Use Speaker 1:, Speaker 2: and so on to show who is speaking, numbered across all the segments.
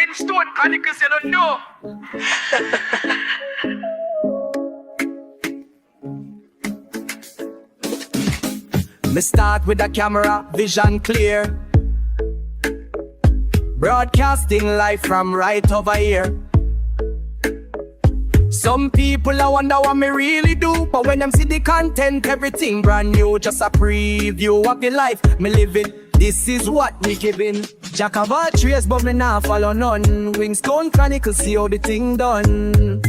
Speaker 1: in Stone Chronicles, you don't know. Me start with the camera, vision clear. Broadcasting live from right over here. Some people I wonder what me really do, but when them see the content, everything brand new. Just a preview of the life me living. This is what me giving. Jack of all trades, but me nah follow none. Stone Chronicles, see how the thing done.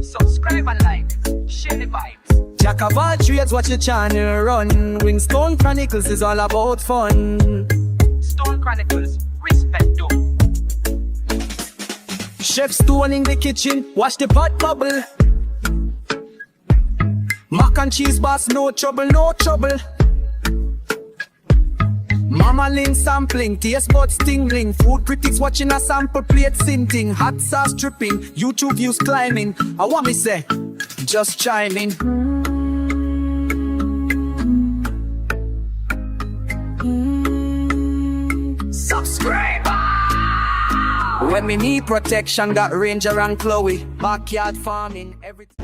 Speaker 1: Subscribe and like, share the vibes. Jack of all trades, watch the channel run. Stone Chronicles is all about fun. Stone Chronicles, respect though. Chef Stone in the kitchen, watch the pot bubble. Mac and cheese boss, no trouble, no trouble. Mama Lynn sampling, taste buds tingling. Food critics watching a sample plate sinting. Hot sauce dripping, YouTube views climbing. I want me say, just chime in. Subscribe. When me need protection, got Ranger and Chloe. Backyard farming, everything.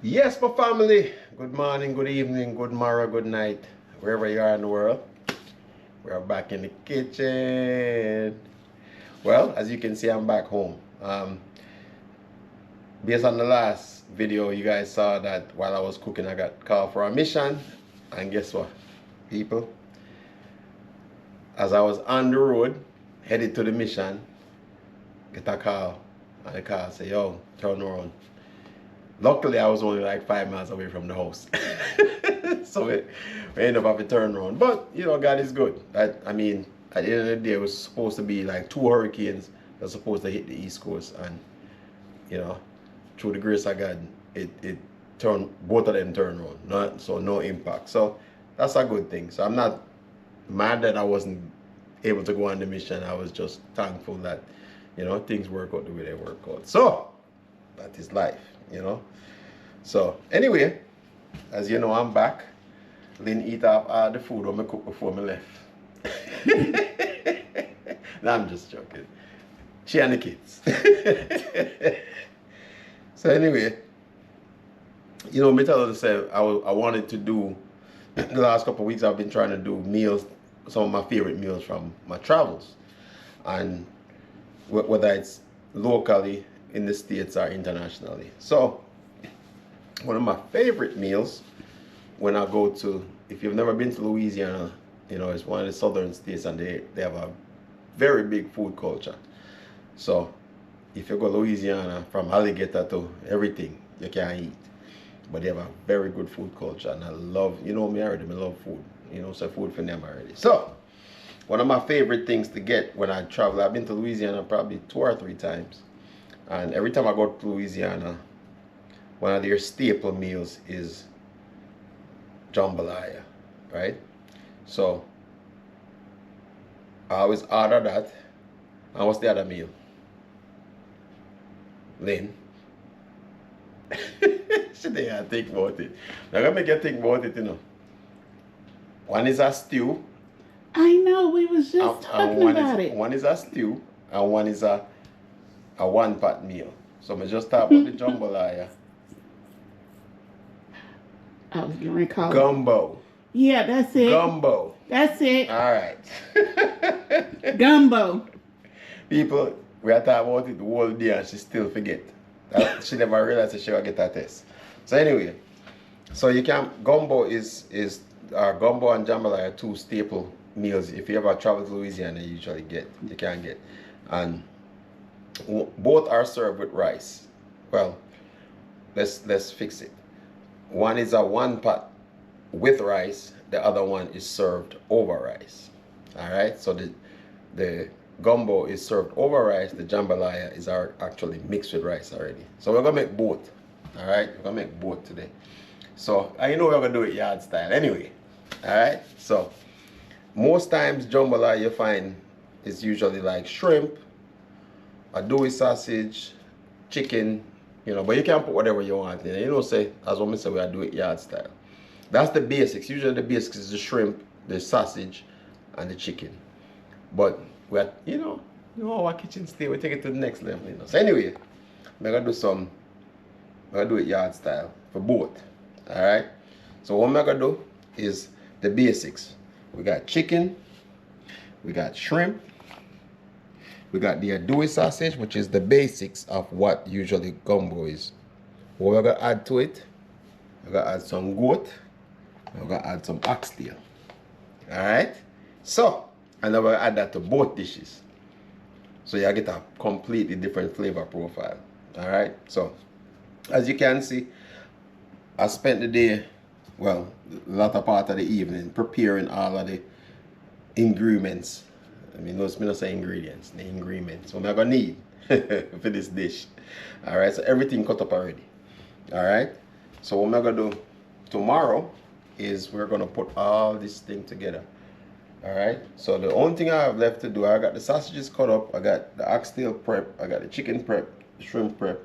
Speaker 2: Yes, my family. Good morning, good evening, good morrow, good night, wherever you are in the world. We are back in the kitchen. Well, as you can see, I'm back home. Based on the last video, you guys saw that while I was cooking, I got called for a mission. And guess what, people? As I was on the road, headed to the mission, get a call. And the call say, yo, turn around. Luckily, I was only like 5 miles away from the house. So we ended up having to turn around. But, you know, God is good. I mean, at the end of the day, it was supposed to be like 2 hurricanes that were supposed to hit the East Coast. And, you know, through the grace of God, it turned, both of them turned around. So no impact. So that's a good thing. So I'm not mad that I wasn't able to go on the mission. I was just thankful that, you know, things work out the way they work out. So that is life. You know, so anyway, as you know, I'm back. Lynn eat up all the food when I cooked before I left. No, I'm just joking. She and the kids. So anyway, you know, me tell her, I wanted to do, the last couple of weeks I've been trying to do meals, some of my favorite meals from my travels. And whether it's locally, in the States or internationally. So one of my favorite meals when I go to, if you've never been to Louisiana, you know, it's one of the southern states and they have a very big food culture. So if you go to Louisiana, from alligator to everything, you can eat. But they have a very good food culture and I love, you know me already, I love food. You know, so food for them already. So one of my favorite things to get when I travel, I've been to Louisiana probably 2 or 3 times. And every time I go to Louisiana, one of their staple meals is jambalaya, right? So I always order that. And what's the other meal? Lynn? She didn't think about it. I'm gonna make you think about it, you know. One is a stew.
Speaker 3: I know, we was just talking about it.
Speaker 2: One is a stew and one is a one-pot meal. So I just talk about the jambalaya.
Speaker 3: I was going to call
Speaker 2: Gumbo.
Speaker 3: Yeah, that's it.
Speaker 2: Gumbo.
Speaker 3: That's it.
Speaker 2: All right.
Speaker 3: Gumbo.
Speaker 2: People, we are talking about it the whole day and she still forget. She never realized that she will get a test. So anyway, so you can, gumbo is gumbo and jambalaya are 2 staple meals. If you ever travel to Louisiana, you usually can get. And both are served with rice. Well, let's fix it. One is a one pot with rice. The other one is served over rice. All right. So the gumbo is served over rice. The jambalaya is actually mixed with rice already. So we're gonna make both. All right. We're gonna make both today. So I know we're gonna do it yard style anyway. All right. So most times jambalaya you find is usually like shrimp, a doughy sausage, chicken, you know, but you can put whatever you want in. You know, say, as women say, we are do it yard style. That's the basics. Usually the basics is the shrimp, the sausage, and the chicken. But we are, our kitchen stay, we take it to the next level, So anyway, I'm gonna do it yard style for both. Alright? So what I'm gonna do is the basics. We got chicken, we got shrimp, we got the andouille sausage, which is the basics of what usually gumbo is. What we're gonna add to it, we're gonna add some goat, we're gonna add some oxtail. Alright? So, and then we're gonna add that to both dishes. So you get a completely different flavor profile. Alright? So, as you can see, I spent the day, well, the latter part of the evening preparing all of the ingredients. I mean, let's not say ingredients, the ingredients. What I'm gonna need for this dish. Alright, so everything cut up already. Alright, so what I'm gonna do tomorrow is we're gonna put all this thing together. Alright, so the only thing I have left to do, I got the sausages cut up, I got the oxtail prep, I got the chicken prep, the shrimp prep,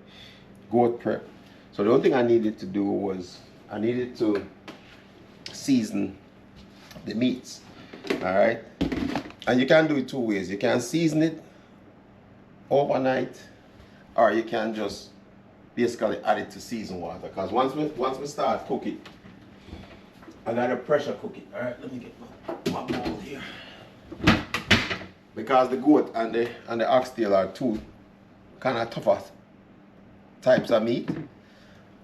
Speaker 2: goat prep. So the only thing I needed to do was I needed to season the meats. Alright, and you can do it two ways. You can season it overnight, or you can just basically add it to seasoned water. Because once we start cooking, I gotta pressure cook it. Alright, let me get my bowl here. Because the goat and the oxtail are two kind of tougher types of meat.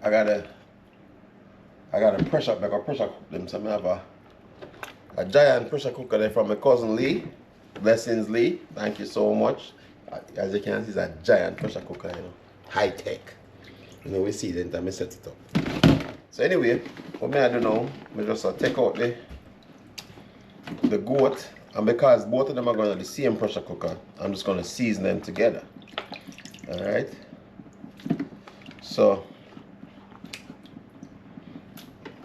Speaker 2: I gotta pressure cook them. So I have a giant pressure cooker there from my cousin Lee. Blessings Lee, thank you so much. As you can see, it's a giant pressure cooker, high tech. We see it and I set it up. So anyway, what I do now, I just take out the goat, and because both of them are going to the same pressure cooker, I'm just going to season them together. Alright. So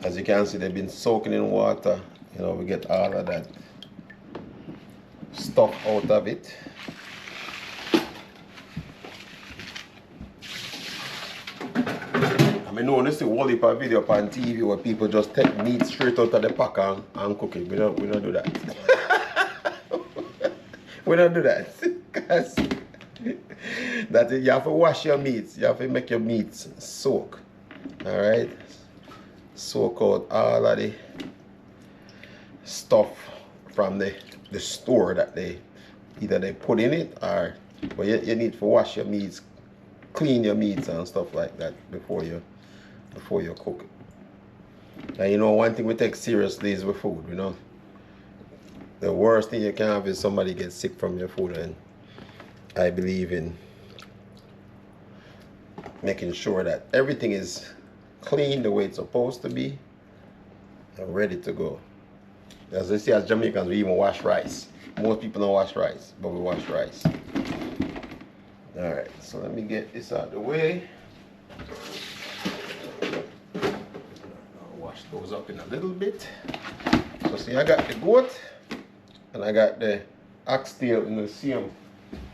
Speaker 2: as you can see, they've been soaking in water. We get all of that stuff out of it. I know this is a whole heap of video on TV where people just take meat straight out of the pack and cook it. We don't do that. We don't do that. Because you have to wash your meats. You have to make your meats soak. Alright? Soak out all of the stuff from the store that either they put in it, or but you need to wash your meats, clean your meats and stuff like that before you cook it. And one thing we take seriously is with food. The worst thing you can have is somebody get sick from your food, and I believe in making sure that everything is clean the way it's supposed to be and ready to go. As I say, as Jamaicans, we even wash rice. Most people don't wash rice, but we wash rice. Alright, so let me get this out of the way. I'll wash those up in a little bit. So see, I got the goat and I got the oxtail in the same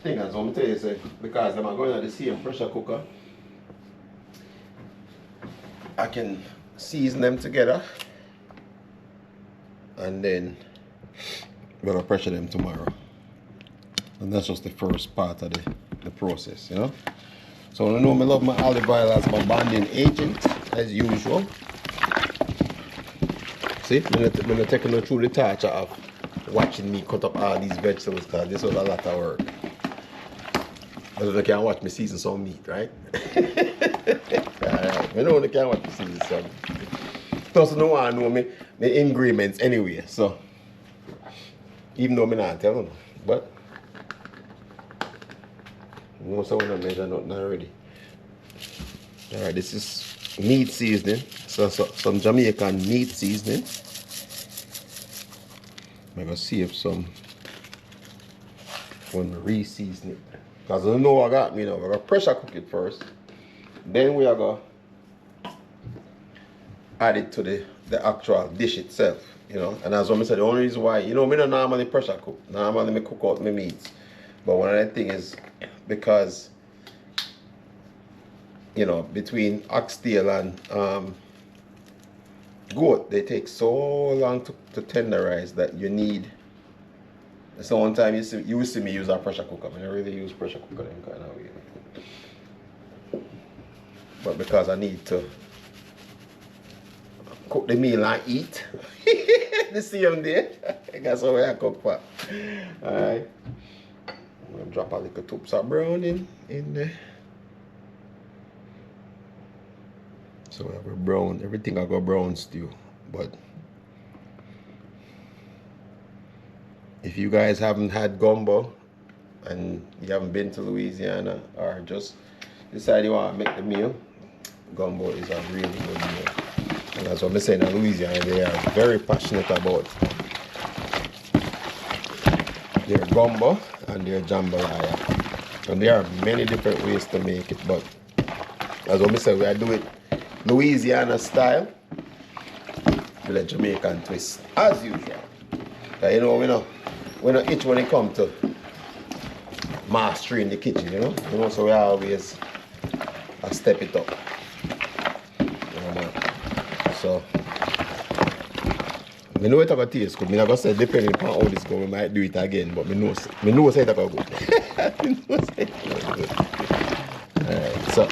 Speaker 2: thing. And so I'm tell you, because I'm going to the same pressure cooker, I can season them together. And then we're gonna pressure them tomorrow. And that's just the first part of the process, So I know I love my olive oil as my bonding agent, as usual. See, when I'm taking you through the torture of watching me cut up all these vegetables, because this was a lot of work. Because you can't watch me season some meat, right? Alright, you know you can't watch me season some. Plus, no one know me ingredients anyway, so even though I'm not telling them, but most of them measure nothing already. Alright, this is meat seasoning, so some Jamaican meat seasoning. I'm gonna see if some when we re-season it, because I don't know what I got. We're gonna pressure cook it first, then we are gonna add it to the actual dish itself, and as I said, the only reason why, me don't normally pressure cook. Normally I cook out my meats, but one of the things is because between oxtail and goat, they take so long to tenderize that you need. So one time you will see me use a pressure cooker. I really use pressure cooker in kind of way. But because I need to cook the meal and eat the same day, that's how I cook for. Alright. I'm gonna drop a little tubes of brown in there. So we have a brown, everything I got brown stew. But if you guys haven't had gumbo and you haven't been to Louisiana or just decide you want to make the meal, gumbo is a really good meal. And that's what I'm saying, in Louisiana they are very passionate about their gumbo and their jambalaya. And there are many different ways to make it, but as what I said, we are doing Louisiana style with a Jamaican twist, as usual. You know, we don't itch when it comes to mastery in the kitchen, you know. So we always step it up. So I know it's going to taste good. I'm not going to say depending on how this goes, we might do it again, but I know it's going to go good. Alright, so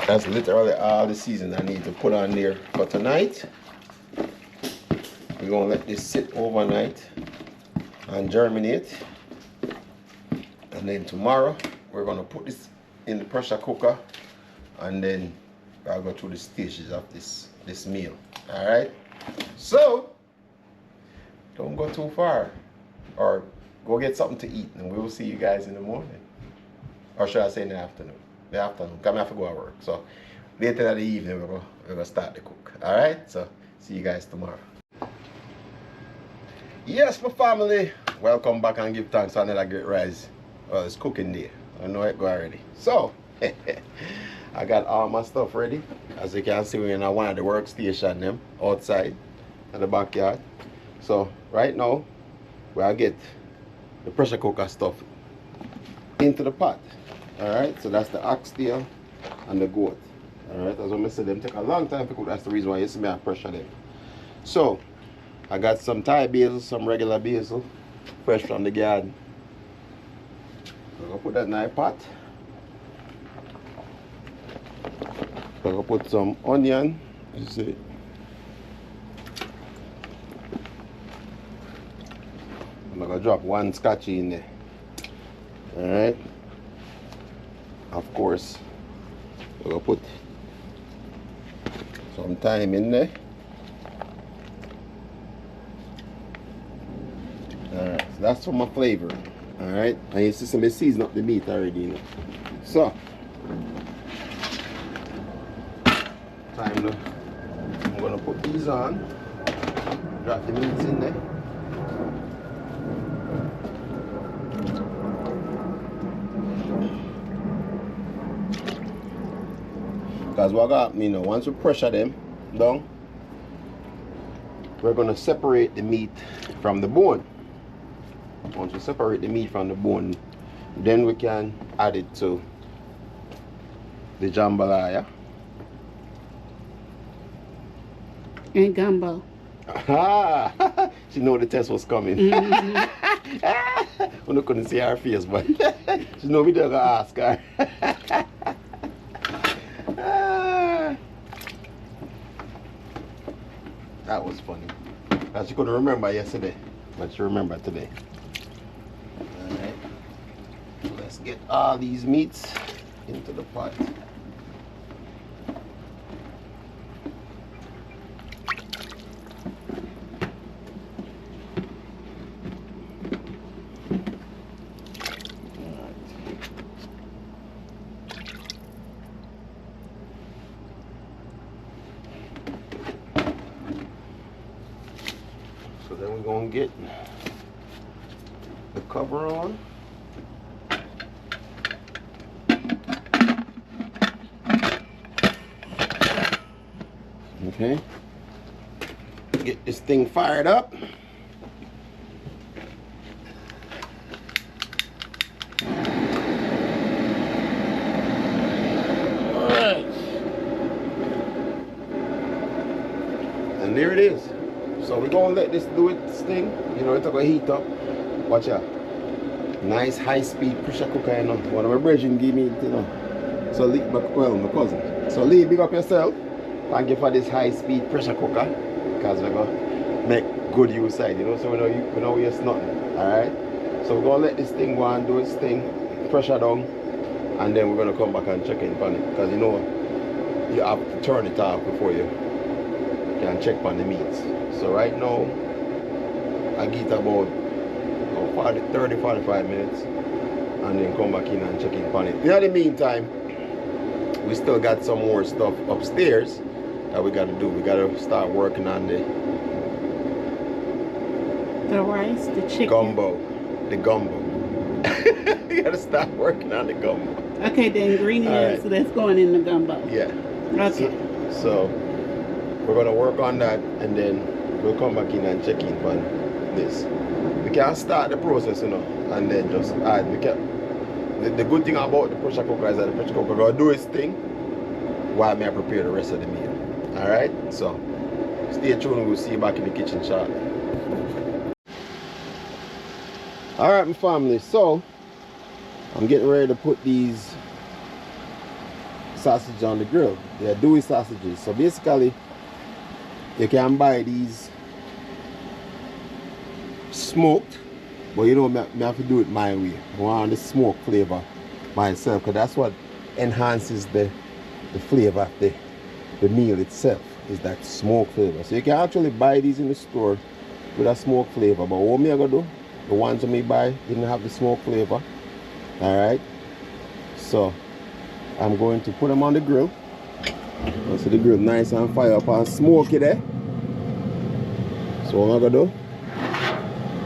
Speaker 2: that's literally all the seasoning I need to put on there for tonight. We're going to let this sit overnight and germinate. And then tomorrow, we're going to put this in the pressure cooker. And then I'll go through the stages of this meal. Alright? So, don't go too far. Or go get something to eat. And we will see you guys in the morning. Or should I say in the afternoon? The afternoon. Because I have to go to work. So, later in the evening, we're going to start the cook. Alright? So, see you guys tomorrow. Yes, my family, welcome back and give thanks for another great rise. Well, it's cooking day. I know it go already. So, I got all my stuff ready. As you can see, we're in one of the workstation them outside in the backyard. So, right now, we'll get the pressure cooker stuff into the pot. Alright, so that's the oxtail and the goat. Alright, as I said, them take a long time to cook. That's the reason why you see me pressure them. So, I got some Thai basil, some regular basil, fresh from the garden. I'm going to put that in the pot. I'm going to put some onion, you see. I'm going to drop one scotchy in there. Alright. Of course, I'm going to put some thyme in there. Alright, so that's for my flavor. Alright, and you see some season up the meat already, you know. So, I'm gonna put these on, drop the meats in there. Because what got me, you know, once we pressure them down, we're gonna separate the meat from the bone. Once we separate the meat from the bone, then we can add it to the jambalaya
Speaker 3: and gumbo.
Speaker 2: Ah, she know the test was coming.
Speaker 3: Mm-hmm.
Speaker 2: We couldn't see her face, but she know we didn't ask her. That was funny. She couldn't remember yesterday, but she remembered today. Alright. Let's get all these meats into the pot. So then we're going to get the cover on. Okay. Get this thing fired up. Alright. And there it is. So we're gonna let this do its thing. You know, it's gonna heat up. Watch out. Nice high-speed pressure cooker, you know. One of my brethren gave me it, you know. So my cousin. So Lee, big up yourself. Thank you for this high-speed pressure cooker. Because we're gonna make good use of it, you know. So we don't waste nothing. Alright? So we're gonna let this thing go and do its thing. Pressure down. And then we're gonna come back and check in on it. Because you know you have to turn it off before you can check on the meats. So right now I get about 30-45 minutes and then come back in and check in on it. In the meantime, we still got some more stuff upstairs that we gotta do. We gotta start working on the
Speaker 3: rice, the chicken.
Speaker 2: Gumbo. The gumbo. We gotta start working on the gumbo.
Speaker 3: Okay, the ingredients that's going in the gumbo.
Speaker 2: Yeah.
Speaker 3: Okay.
Speaker 2: So we're gonna work on that and then we'll come back in and check in on this. We can start the process, you know, and then just add. The good thing about the pressure cooker is that the pressure cooker gonna do its thing while I prepare the rest of the meal. Alright? So stay tuned, we'll see you back in the kitchen shortly. Alright, my family, so I'm getting ready to put these sausages on the grill. They're Dewey sausages. So basically you can buy these smoked, but you know, I have to do it my way. I want the smoke flavor myself, because that's what enhances the flavor of the meal itself, is that smoke flavor. So you can actually buy these in the store with a smoke flavor, but what me I gonna do, the ones that me buy didn't have the smoke flavor. Alright, so I'm going to put them on the grill. So the grill nice and fire up and smoky there. So what I'm gonna do,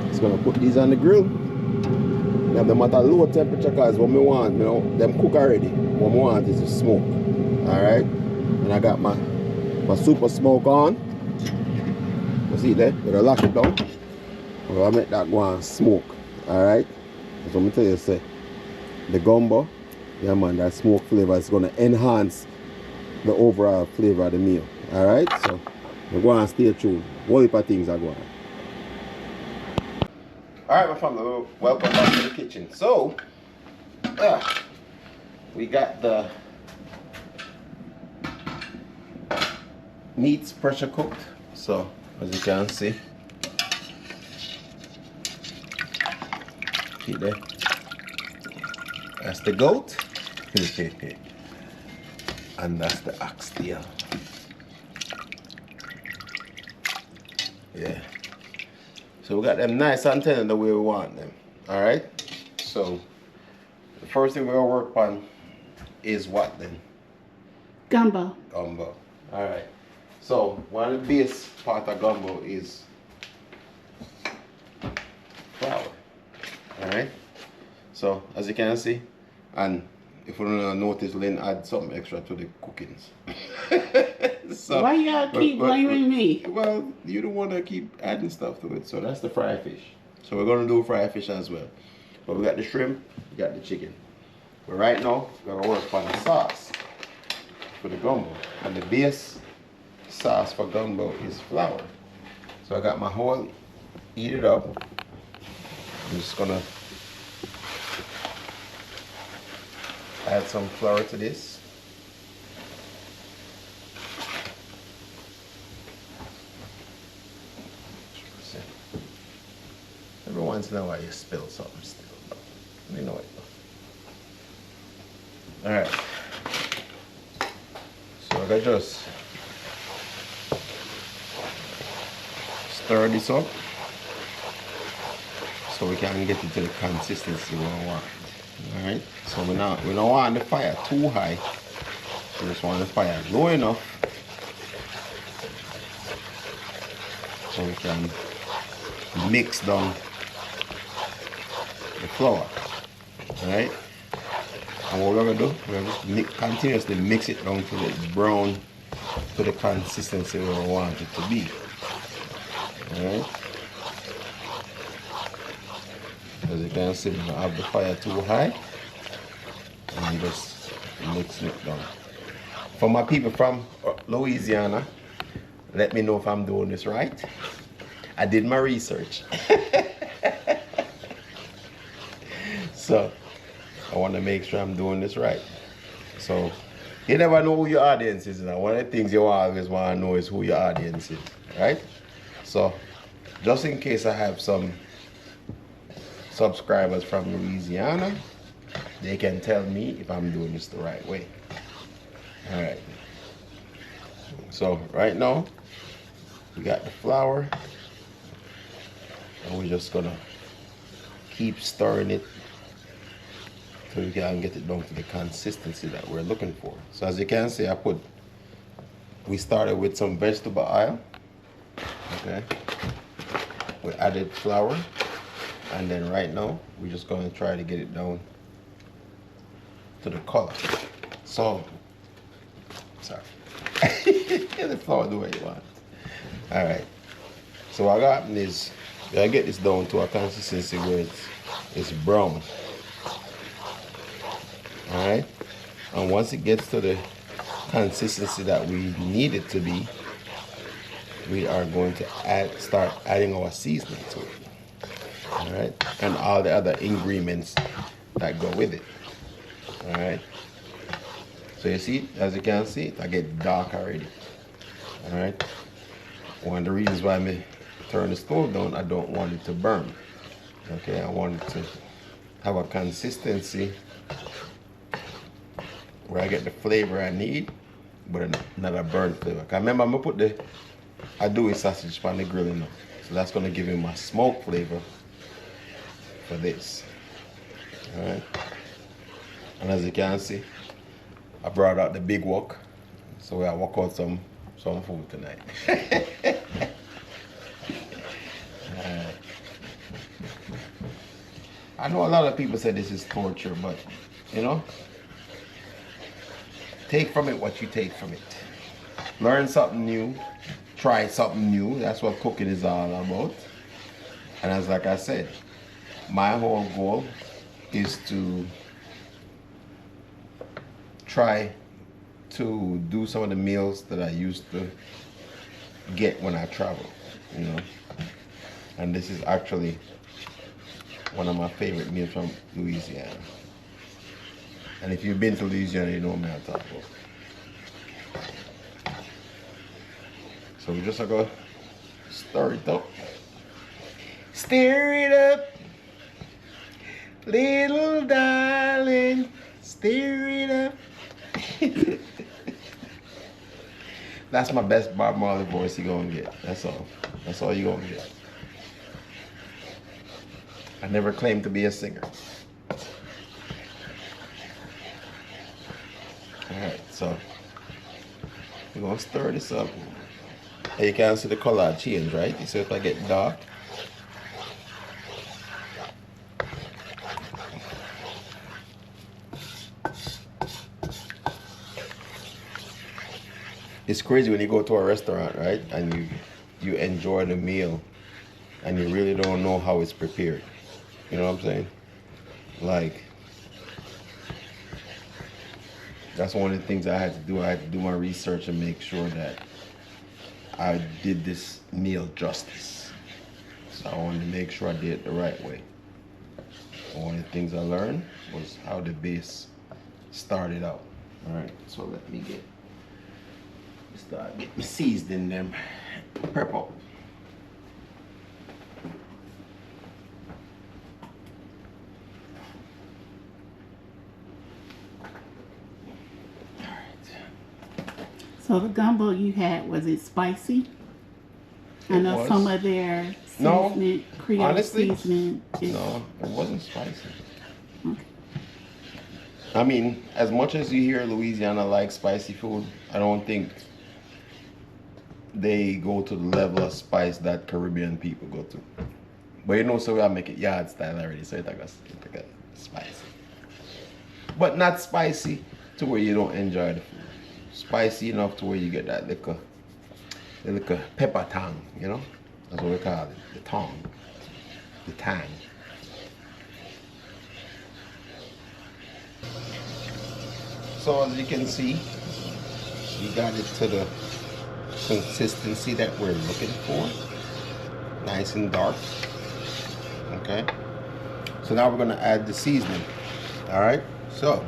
Speaker 2: just gonna put these on the grill. You have them at a low temperature, because what me want, you know, them cook already. What me want is the smoke. Alright, and I got my super smoke on. You see there? We're gonna lock it down. We're gonna make that go and smoke. Alright, that's what I tell you, say. The gumbo, yeah man, that smoke flavor is gonna enhance the overall flavor of the meal. Alright, so we're going to stay tuned. What heap of things are going on. Alright, my family, welcome back to the kitchen. So we got the meats pressure cooked. So as you can see, see there, that's the goat. And that's the oxtail. Yeah. So we got them nice and tender the way we want them. Alright? So the first thing we're gonna work on is what then?
Speaker 3: Gumbo.
Speaker 2: Gumbo. Alright. So one of the base part of gumbo is flour. Alright? So as you can see, and if you don't notice, Lynn add something extra to the cookings. So,
Speaker 3: why y'all keep blaming me?
Speaker 2: Well, you don't want to keep adding stuff to it. So that's the fried fish. So we're going to do fried fish as well. But we got the shrimp, we got the chicken. But right now, we're going to work on the sauce for the gumbo. And the base sauce for gumbo is flour. So I got my whole, eat it up. I'm just going to add some flour to this. Every once in a while you spill something still. Let me know it though. Alright. So I just stir this up so we can get it to the consistency we want. Alright, so we don't want the fire too high. We just want the fire low enough so we can mix down the flour. Alright, and what we're gonna do, we're just continuously mix it down till it's brown to the consistency we want it to be. Alright, as you can see, we don't have the fire too high, and I'm just mixing it down. For my people from Louisiana, Let me know if I'm doing this right. I did my research. So I want to make sure I'm doing this right. So you never know who your audience is. Now, one of the things you always want to know is who your audience is, right? So just in case I have some subscribers from Louisiana, they can tell me if I'm doing this the right way. All right. So right now, we got the flour, and we're just gonna keep stirring it till we can get it down to the consistency that we're looking for. So as you can see, we started with some vegetable oil. Okay. We added flour, and then right now we're just gonna try to get it down to the color. So, sorry. Get the flour the way you want. All right. So what happened is, I get this down to a consistency where it's brown. All right. And once it gets to the consistency that we need it to be, we are going to start adding our seasoning to it. All right. And all the other ingredients that go with it. All right. So you see, as you can see, I get dark already. All right. One of the reasons why I turn the stove down, I don't want it to burn. Okay, I want it to have a consistency where I get the flavor I need, but not a burnt flavor. Cause remember, I'm gonna put the andouille sausage on the grill now, so that's gonna give him a smoke flavor for this. All right. And as you can see, I brought out the big wok, so we'll walk out some food tonight. I know a lot of people say this is torture, but you know, take from it what you take from it. Learn something new, try something new. That's what cooking is all about. And as like I said, my whole goal is to try to do some of the meals that I used to get when I travel, you know. And this is actually one of my favorite meals from Louisiana. And if you've been to Louisiana, you know what I'm talking about. So we just gonna stir it up. Stir it up, little darling, stir it up. That's my best Bob Marley voice you're gonna get. That's all. That's all you're gonna get. I never claimed to be a singer. Alright, so we're gonna stir this up. And you can see the color change, right? You see if I get dark. It's crazy when you go to a restaurant, right? And you enjoy the meal and you really don't know how it's prepared. You know what I'm saying? Like, that's one of the things I had to do. I had to do my research and make sure that I did this meal justice. So I wanted to make sure I did it the right way. One of the things I learned was how the base started out. All right, so let me start getting seasoned in them pepper.
Speaker 3: So the gumbo you had, was it spicy? I know some of their seasoning, Creole
Speaker 2: honestly,
Speaker 3: seasoning.
Speaker 2: No, it wasn't spicy.
Speaker 3: Okay.
Speaker 2: I mean, as much as you hear Louisiana likes spicy food, I don't think they go to the level of spice that Caribbean people go to. But you know, so I make it yard style already, so it's like a spicy. But not spicy to where you don't enjoy the food. Spicy enough to where you get that little pepper tang, you know? That's what we call it, the tang, the tang. So as you can see, we got it to the consistency that we're looking for. Nice and dark. Okay. So now we're going to add the seasoning. All right. So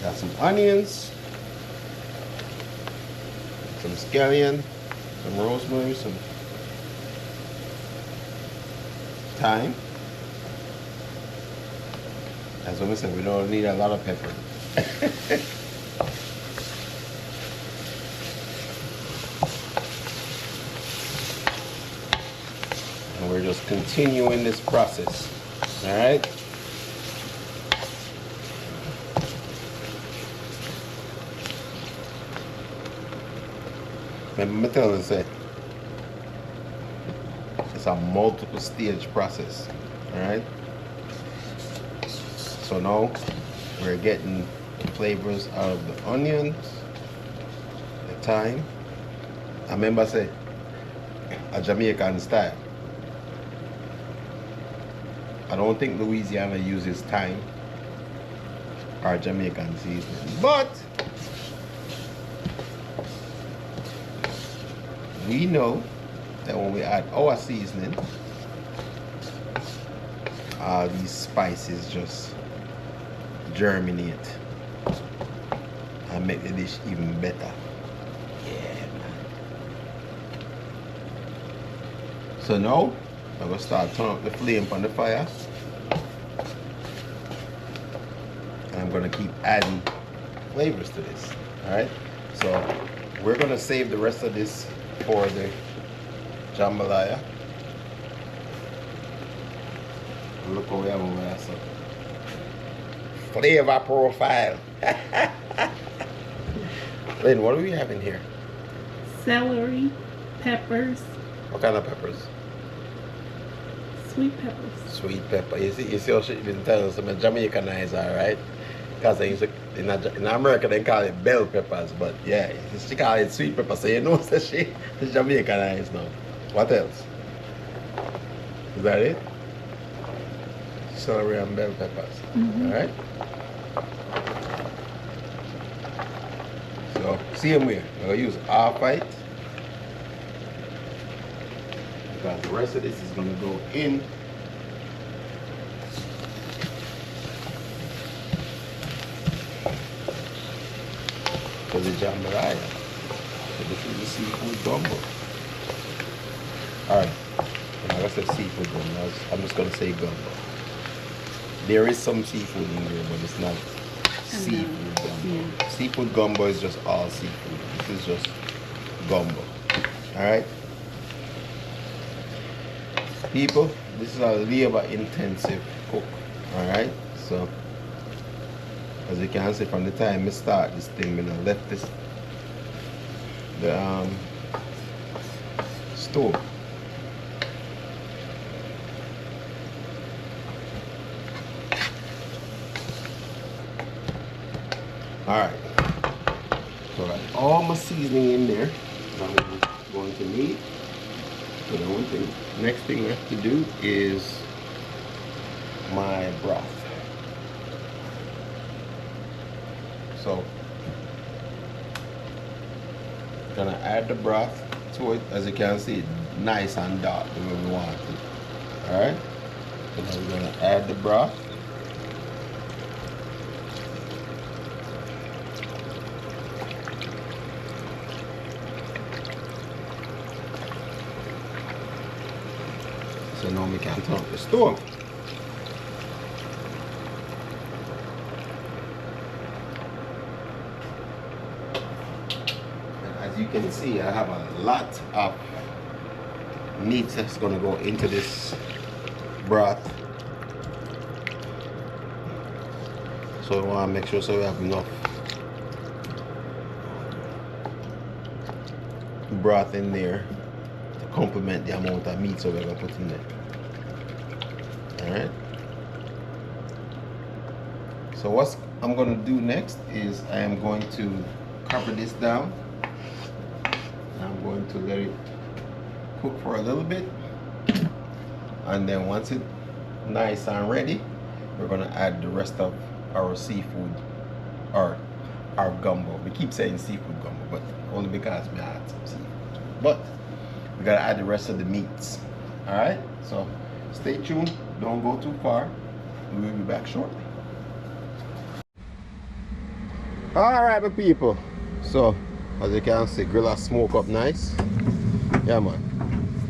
Speaker 2: got some onions, some scallion, some rosemary, some thyme. As I said, we don't need a lot of pepper. And we're just continuing this process. All right. Remember, I tell you, say it's a multiple stage process. All right. So now we're getting the flavors out of the onions, the thyme. I remember I say a Jamaican style. I don't think Louisiana uses thyme or Jamaican seasoning, but we know that when we add our seasoning, all these spices just germinate and make the dish even better. Yeah, man. So now I'm gonna start turning up the flame on the fire, and I'm gonna keep adding flavors to this. All right. So we're gonna save the rest of this for the jambalaya. Look what we have over there. So flavor profile. Lynn, what do we have in here?
Speaker 3: Celery, peppers.
Speaker 2: What kind of peppers?
Speaker 3: Sweet peppers.
Speaker 2: Sweet pepper. You see how she's been telling us about Jamaicanizer, right? Because in America they call it bell peppers, but yeah, she call it sweet pepper, so you know that she is Jamaicanized now. What else? Is that it? Celery and bell peppers.
Speaker 3: Mm-hmm.
Speaker 2: All right. So same way, I'm gonna use half white because the rest of this is gonna go in to the jambalaya. So this is the seafood gumbo. All right. Like I said, seafood gumbo. I'm just gonna say gumbo. There is some seafood in there, but it's not seafood gumbo.
Speaker 3: Yeah.
Speaker 2: Seafood gumbo is just all seafood. This is just gumbo. Alright? People, this is a labor intensive cook. Alright? So, as you can see from the time I start this thing, I left this the stove. Alright, so I got all my seasoning in there that I'm going to need. So the one thing, next thing we have to do is my broth. So I'm gonna add the broth to it. As you can see, nice and dark the way we want it. Alright, so now we're gonna add the broth. So now we can turn up the stove. And as you can see, I have a lot of meat that's going to go into this broth. So we want to make sure so we have enough broth in there to complement the amount of meat so we're going to put in there. Alright. So what I'm going to do next is I am going to cover this down. I'm going to let it cook for a little bit. And then once it nice and ready, we're gonna add the rest of our seafood, or our gumbo. We keep saying seafood gumbo, but only because we add some seafood. But we gotta add the rest of the meats. All right, so stay tuned, don't go too far. We'll be back shortly. All right, my people. So as you can see, grill and smoke up nice. Yeah, man.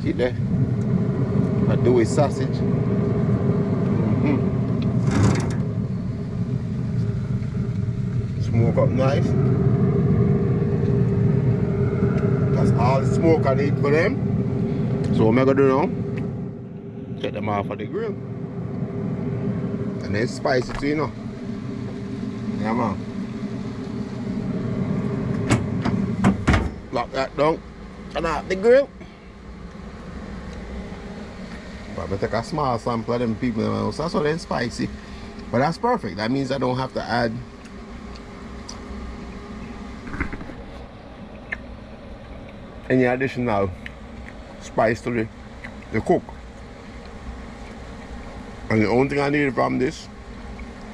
Speaker 2: See there? I do a sausage. Smoke up nice. That's all the smoke I need for them. So what am I gonna do now? Take them off of the grill. And then spice it, you know. Yeah, man. Lock that down. Turn off the grill. But I take a small sample of them people. So that's why they're spicy. But that's perfect. That means I don't have to add any additional spice to the cook. And the only thing I needed from this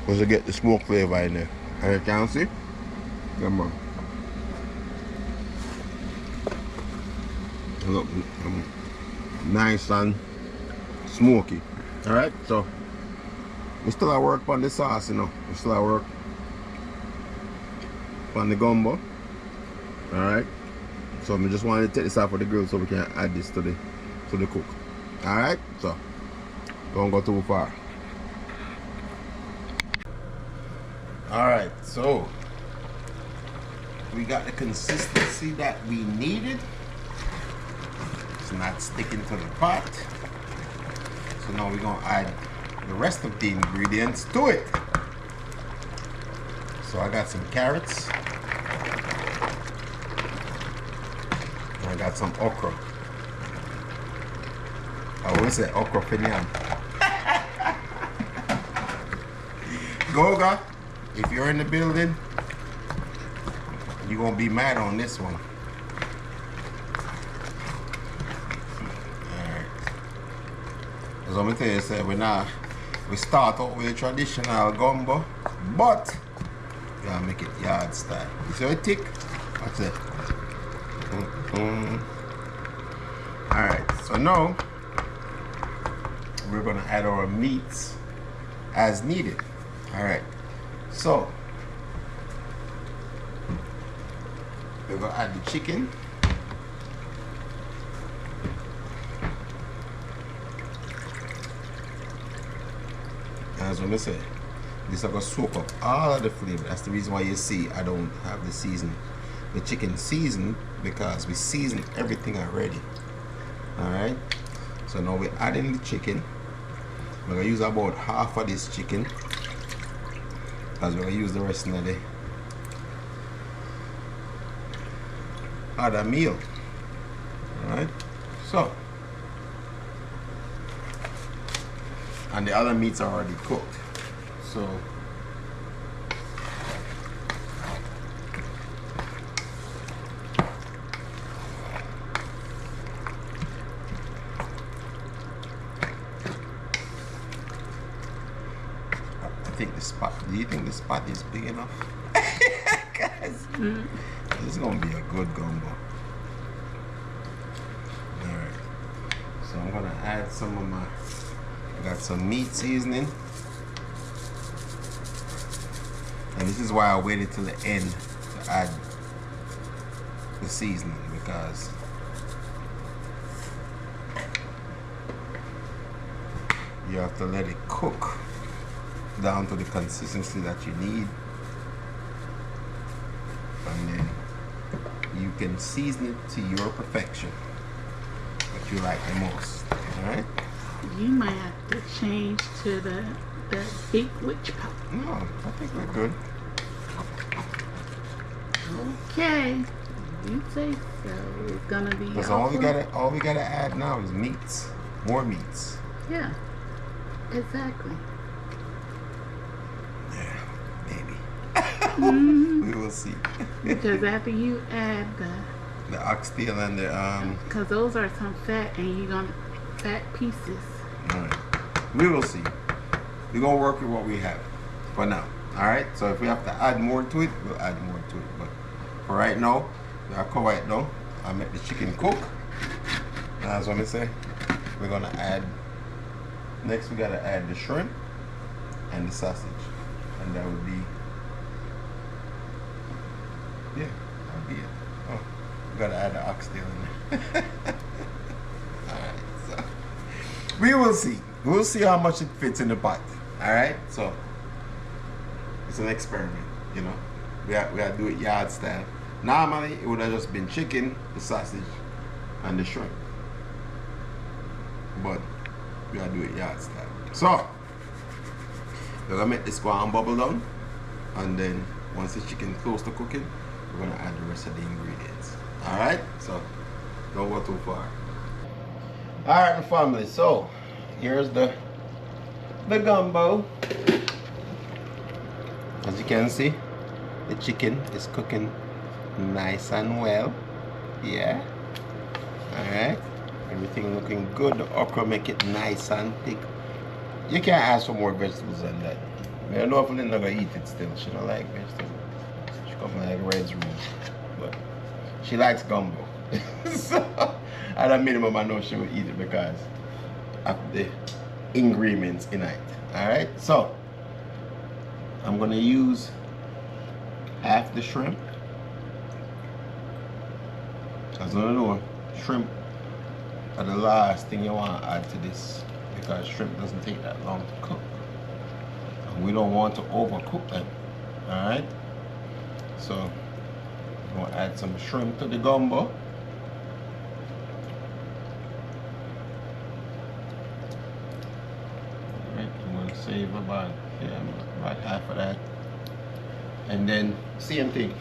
Speaker 2: was to get the smoke flavor in there. And you can see, come on. Look, nice and smoky. All right, so we still at work on the sauce, you know. We still at work on the gumbo. All right. So I just wanted to take this off of the grill so we can add this to the cook. All right, so don't go too far. All right, so we got the consistency that we needed. It's not sticking to the pot. So now we're gonna add the rest of the ingredients to it. So I got some carrots. I got some okra. I always say okra pinyan. Goga, if you're in the building, you're gonna be mad on this one. Alright. As I'm gonna tell you, we start out with a traditional gumbo, but we gotta make it yard style. You see how it thick? That's it. Alright, so now we're gonna add our meats as needed. Alright, so we're gonna add the chicken. As I say, this is gonna soak up all of the flavor. That's the reason why you see I don't have the chicken seasoned, because we seasoned everything already. Alright, so now we're adding the chicken. We're gonna use about half of this chicken, because we're gonna use the rest of the other meal. Alright, so, and the other meats are already cooked. So do you think the spot is big enough? Guys, this is gonna be a good gumbo. Alright, so I'm gonna add some of I got some meat seasoning, and this is why I waited till the end to add the seasoning, because you have to let it cook down to the consistency that you need, and then you can season it to your perfection, what you like the most. All right,
Speaker 3: you might have to change to the big witch pot.
Speaker 2: No, I think we're good.
Speaker 3: Okay, you say so. It's gonna be
Speaker 2: because all we gotta add now is meats, more meats.
Speaker 3: Yeah, exactly.
Speaker 2: We will see.
Speaker 3: Because after you add
Speaker 2: the oxtail and the
Speaker 3: because those are some fat, and you're gonna fat pieces.
Speaker 2: All right. We will see. We're gonna work with what we have for now. Alright, so if we have to add more to it, we'll add more to it. But for right now, I'll cover it down. I'll make the chicken cook. That's what I say. We're gonna add, next we gotta add the shrimp and the sausage. And that would be, yeah, that'll be it. Oh, we gotta add the oxtail in there. Alright, so we will see. We'll see how much it fits in the pot. Alright, so it's an experiment, you know. We have to do it yard style. Normally it would have just been chicken, the sausage, and the shrimp. But we gotta do it yard style. So we're gonna make this go and bubble down, and then once the chicken close to cooking, we're gonna add the rest of the ingredients. Alright? So don't go too far. Alright, my family, so here's the gumbo. As you can see, the chicken is cooking nice and well. Yeah. Alright. Everything looking good. The okra make it nice and thick. You can't ask for more vegetables than that. I don't know if Linda gonna eat it still. She don't like vegetables. She come from like Red's room. But she likes gumbo. So at a minimum I know she will eat it because of the ingredients in it. Alright, so I'm gonna use half the shrimp. As you know, shrimp are the last thing you want to add to this because shrimp doesn't take that long to cook. And we don't want to overcook them. Alright? So I'm gonna add some shrimp to the gumbo. Save about half of that, and then same thing.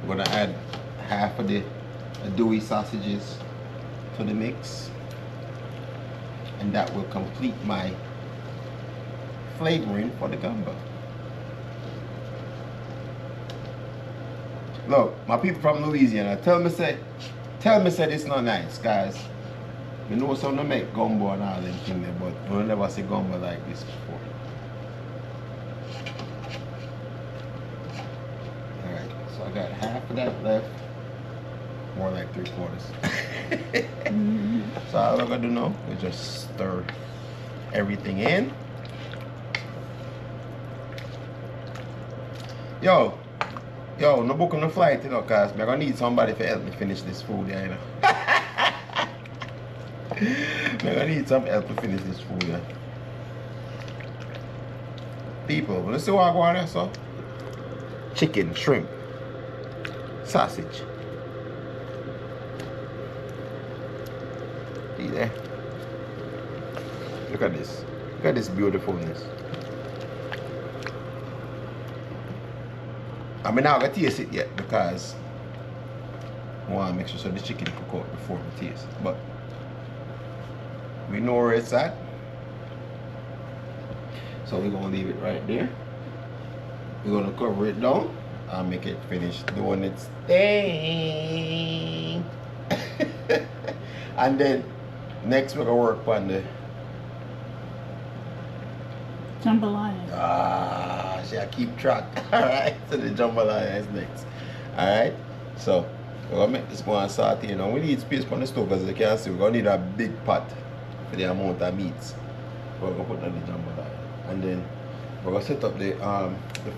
Speaker 2: I'm gonna add half of the dewy sausages to the mix, and that will complete my flavoring for the gumbo. Look, my people from Louisiana, tell me say this not nice, guys. You know some don't make gumbo and all them things, but I never see gumbo like this before. Alright, so I got half of that left. More like 3/4. So all I'm gonna do now is just stir everything in. Yo, no book on the flight, you know, cause I'm gonna need somebody to help me finish this food, yeah, you know. I'm gonna need some help to finish this food, yeah. People, let's see what I go on there, so. Chicken, shrimp, sausage. See there? Look at this. Look at this beautifulness. I mean, I'm not gonna taste it yet because I want to make sure so the chicken cook out before we taste it. But we know where it's at. So we're gonna leave it right there. We're gonna cover it down and make it finish doing its thing. And then next we're gonna work on the
Speaker 3: jambalaya.
Speaker 2: See, I keep track. Alright, so the jambalaya is next. Alright, so we're gonna make this go and saute. You know, we need space on the stove as you can see. We're gonna need a big pot for the amount of meats we're gonna put on the jambalaya. And then we're gonna set up the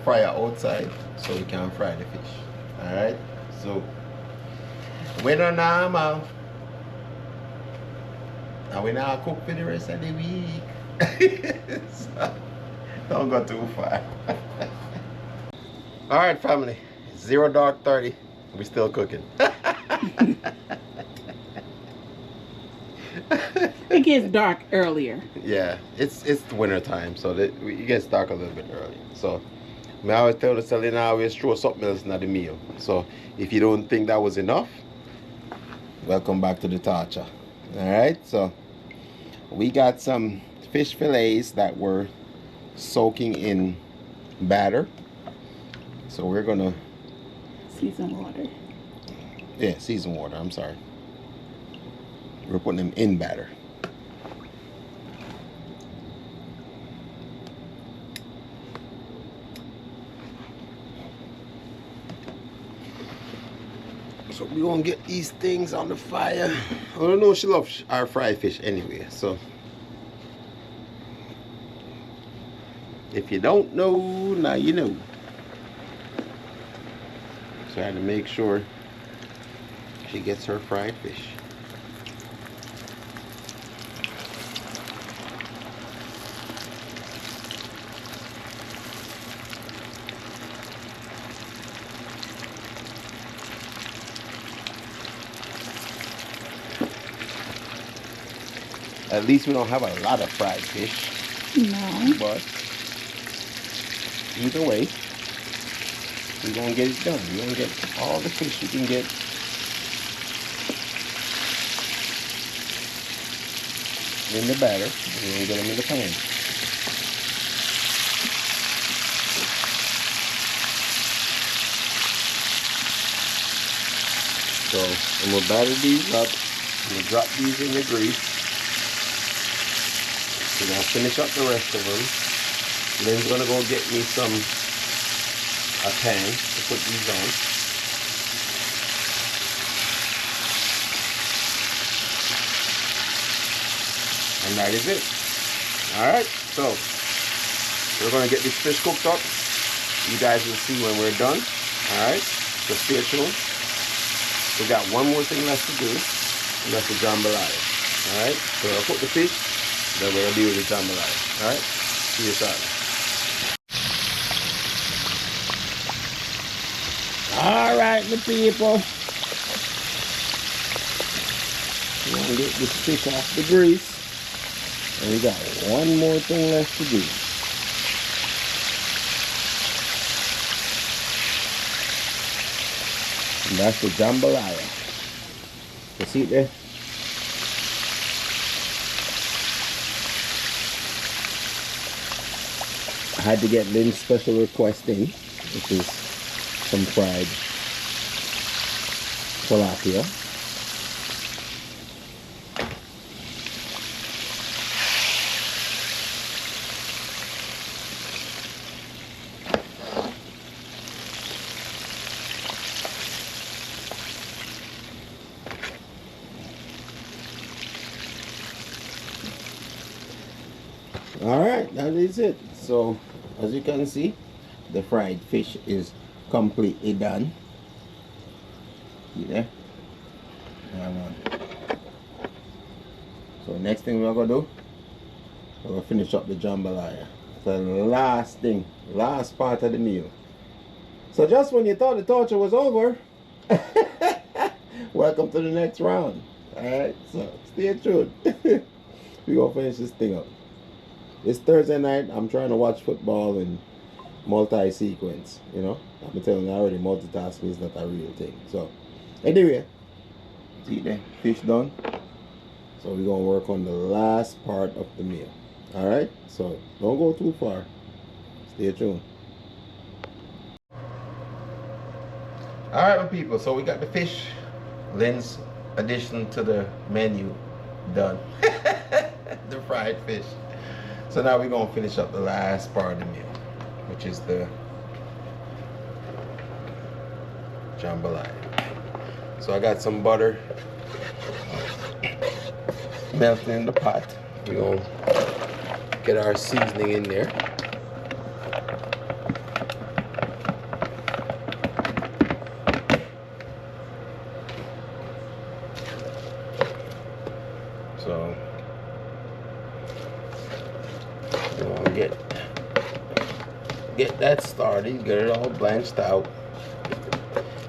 Speaker 2: fryer outside so we can fry the fish. Alright, so we're on normal. And we now cook for the rest of the week. So, don't go too far. Alright, family. 0 dark 30. We're still cooking.
Speaker 3: It gets dark earlier.
Speaker 2: Yeah, it's winter time, so it gets dark a little bit early. So I always tell the Selena, I always throw something else in the meal. So if you don't think that was enough, welcome back to the torture. Alright, so we got some fish fillets that were soaking in batter. So we're gonna
Speaker 3: season water.
Speaker 2: Yeah, season water, I'm sorry. We're putting them in batter. So we're gonna get these things on the fire. I don't know, she loves our fried fish anyway, so if you don't know, now you know. Trying to make sure she gets her fried fish. At least we don't have a lot of fried fish.
Speaker 3: No.
Speaker 2: But either way, we're gonna get it done. We're gonna get all the fish we can get. In the batter. We're gonna get them in the pan. So I'm gonna batter these up. I'm gonna drop these in the grease. We're gonna finish up the rest of them. Lynn's gonna go get me a pan to put these on. And that is it. Alright, so we're gonna get this fish cooked up. You guys will see when we're done. Alright, so stay tuned. We got one more thing left to do, and that's the jambalaya. Alright, so I'll cook the fish, then we're gonna do the jambalaya. Alright, see you shortly. Alright, my people. We're gonna get this fish off the grease. And we got one more thing left to do. And that's the jambalaya. You see it there? I had to get Lynn's special request in, which is some fried tilapia. Alright, that is it. So as you can see, the fried fish is completely done. See there? So next thing we're gonna do, we're gonna finish up the jambalaya. So the last thing, last part of the meal. So just when you thought the torture was over, welcome to the next round. Alright, so stay tuned. We're gonna finish this thing up. It's Thursday night. I'm trying to watch football and multi-sequence, you know. I've been telling you already, multitasking is not a real thing. So, anyway, see the fish done. So we're going to work on the last part of the meal. Alright? So, don't go too far. Stay tuned. Alright, my people. So we got the fish. Lynn's addition to the menu done. The fried fish. So now we're going to finish up the last part of the meal, which is the jambalaya. So I got some butter melting in the pot. We're going to get our seasoning in there. So get that started, get it all blanched out,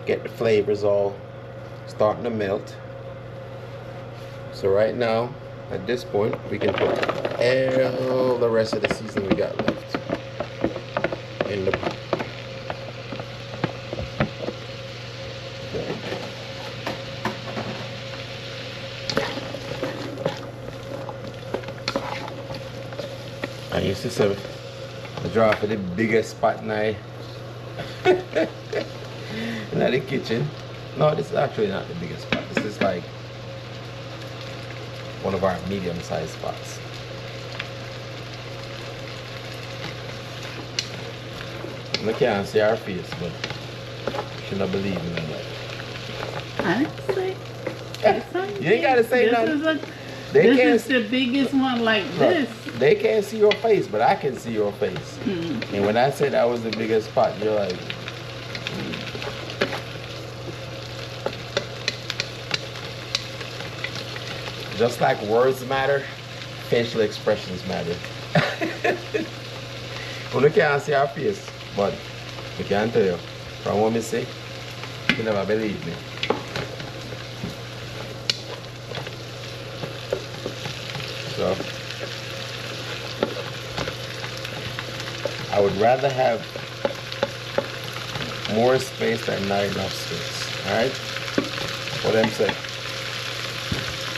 Speaker 2: get the flavors all starting to melt. So right now, at this point, we can put all the rest of the seasoning we got left in the pot. I used to say I draw for the biggest pot now in the kitchen. No, this is actually not the biggest pot. This is like one of our medium-sized pots. I can't see our face, but you should not believe in that.
Speaker 3: I didn't say.
Speaker 2: You ain't gotta say nothing.
Speaker 3: This is the biggest one like this.
Speaker 2: They can't see your face, but I can see your face. And when I said that was the biggest pot, you're like, just like words matter, facial expressions matter. Well, you can't see our face, but I can tell you, from what I say, you never believe me. So, I would rather have more space than not enough space. Alright? What I'm saying.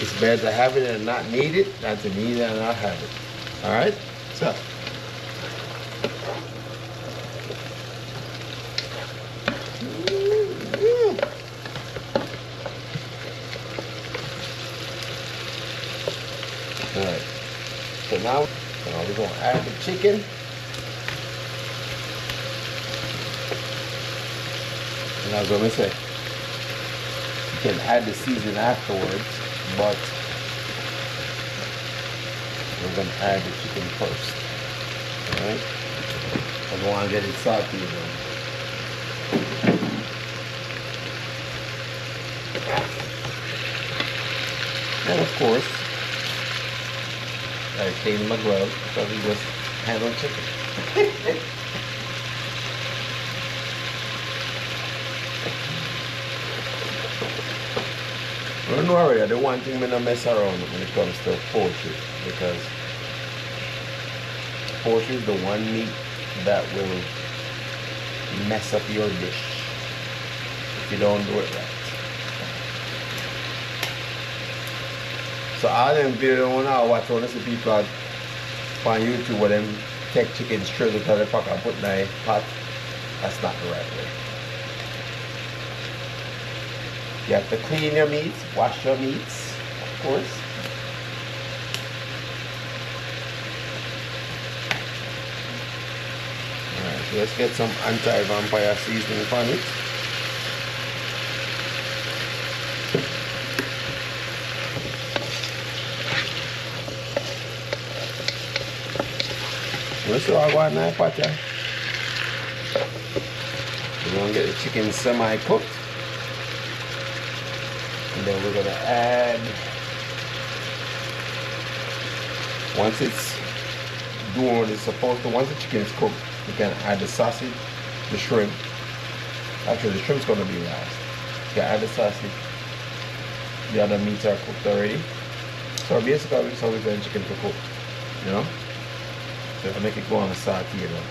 Speaker 2: It's better to have it and not need it than to need it and not have it. Alright? So. Alright. So now we're going to add the chicken. And as I say, you can add the seasoning afterwards, but we're going to add the chicken first. Alright? I don't want to get it salty again. And of course, I clean my gloves because we just handle chicken. Don't worry, the one thing I don't mess around when it comes to poultry, because poultry is the one meat that will mess up your dish if you don't do it right. So all them videos I watch when I see people on YouTube where them take chicken straight out of the pack and put in the pot, that's not the right way. You have to clean your meats, wash your meats, of course. Alright, so let's get some anti-vampire seasoning on it. Let's see what I got in that pot here. We're going to get the chicken semi-cooked. And then we're going to add, once it's doing what it's supposed to, once the chicken is cooked, you can add the sausage, the shrimp. Actually, the shrimp's going to be last. You can add the sausage. The other meats are cooked already. So basically, it's always the chicken to cook, you know? So if I make it go on a saute, you know,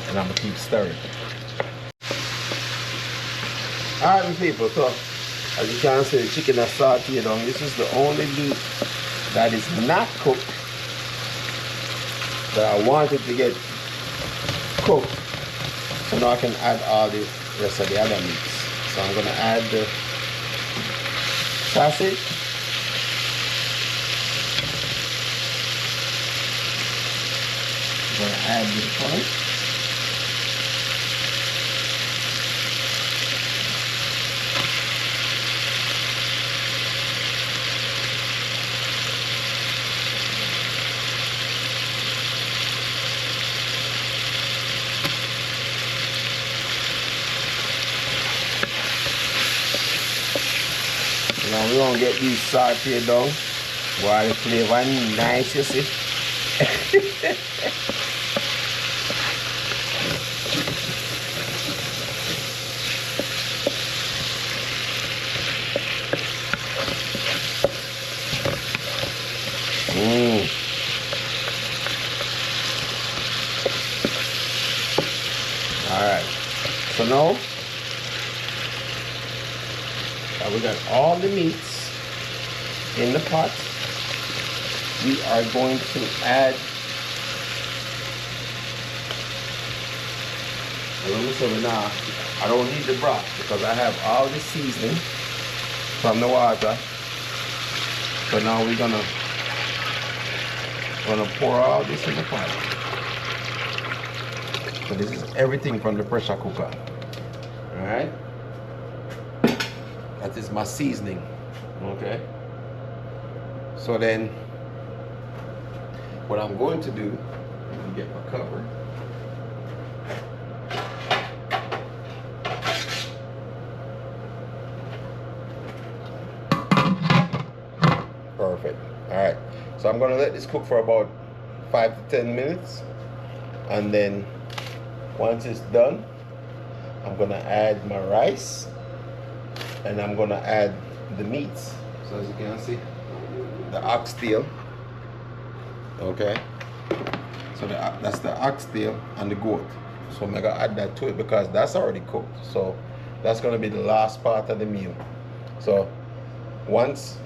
Speaker 2: and I'm going to keep stirring. Alright, people, so as you can see, the chicken is sauteed down. This is the only meat that is not cooked that I wanted to get cooked. So now I can add all the rest of the other meats. So I'm going to add the sausage. I'm going to add the shrimp. Now we're going to get these sauteed down while the flavor is nice, you see. Alright, so now we got all the meats in the pot. We are going to add, I don't need the broth because I have all the seasoning from the water. So now we're gonna pour all this in the pot. So this is everything from the pressure cooker. Alright? That is my seasoning. Okay. So then, what I'm going to do, let me get my cover. Perfect. All right. So I'm going to let this cook for about 5 to 10 minutes. And then once it's done, I'm going to add my rice. And I'm going to add the meats. So as you can see, the oxtail. Okay. So that's the oxtail and the goat. So I'm going to add that to it because that's already cooked. So that's going to be the last part of the meal. So once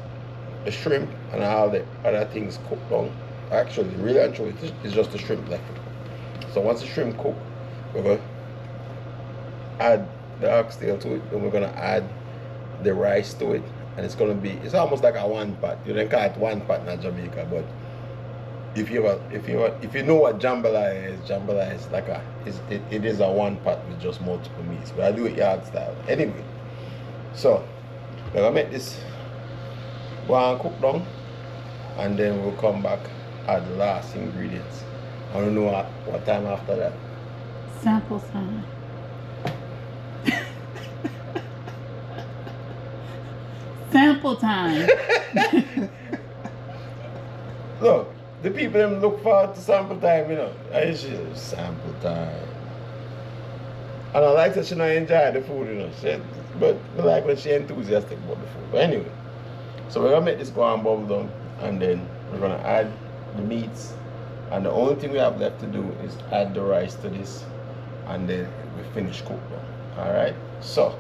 Speaker 2: the shrimp and all the other things cooked down, actually, really and truly, it's just the shrimp left. So once the shrimp cook, we're going to add the oxtail to it, and we're going to add the rice to it, and it's going to be, it's almost like a one pot. You don't call it one pot in Jamaica, but if you know what jambalaya is like it is a one pot with just multiple meats, but I do it yard style anyway. So we're gonna make this go and cook down, and then we'll come back at the last ingredients. I don't know what time after that.
Speaker 3: Sample time. Sample time.
Speaker 2: Look, the people them look forward to sample time, you know. I should sample time. And I like that she not enjoy the food, you know. But I like when she enthusiastic about the food. But anyway, so we're gonna make this go and bubble down, and then we're gonna add the meats, and the only thing we have left to do is add the rice to this, and then we finish cook down. All right. So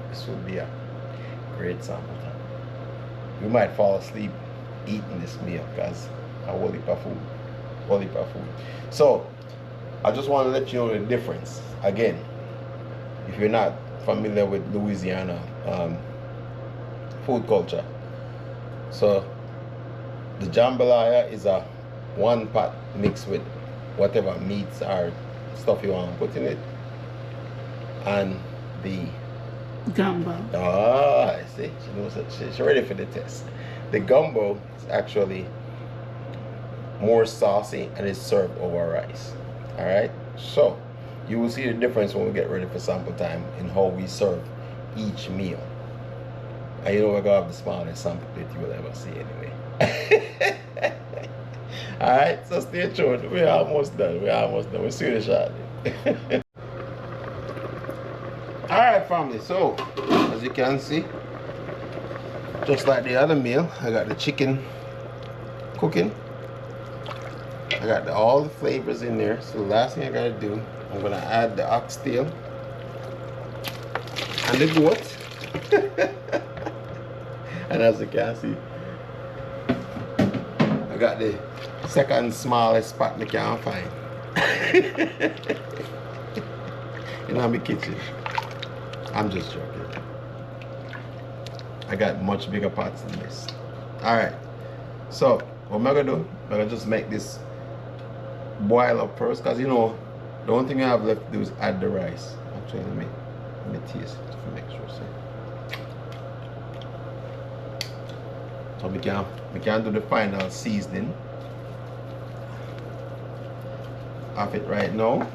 Speaker 2: this will be a great sample time. You might fall asleep eating this meal because a whole heap of food. So I just want to let you know the difference. Again, if you're not familiar with Louisiana food culture, so the jambalaya is a one pot mixed with whatever meats or stuff you want to put in it, and the
Speaker 3: Gumbo.
Speaker 2: I see. She knows that she's ready for the test. The gumbo is actually more saucy and is served over rice. All right. So you will see the difference when we get ready for sample time in how we serve each meal. And you know we're gonna have the smallest sample plate you will ever see anyway. All right. So stay tuned. We're almost done. We'll see you shortly. Alright family, so as you can see, just like the other meal, I got the chicken cooking. I got all the flavors in there. So the last thing I gotta do, I'm gonna add the oxtail and the goat. And as you can see, I got the second smallest pot I can find in my kitchen. I'm just joking. I got much bigger pots than this. Alright. So what am I gonna do? I'm gonna just make this boil up first, because you know the only thing I have left to do is add the rice. Actually let me taste it to make sure. So we can do the final seasoning of it right now.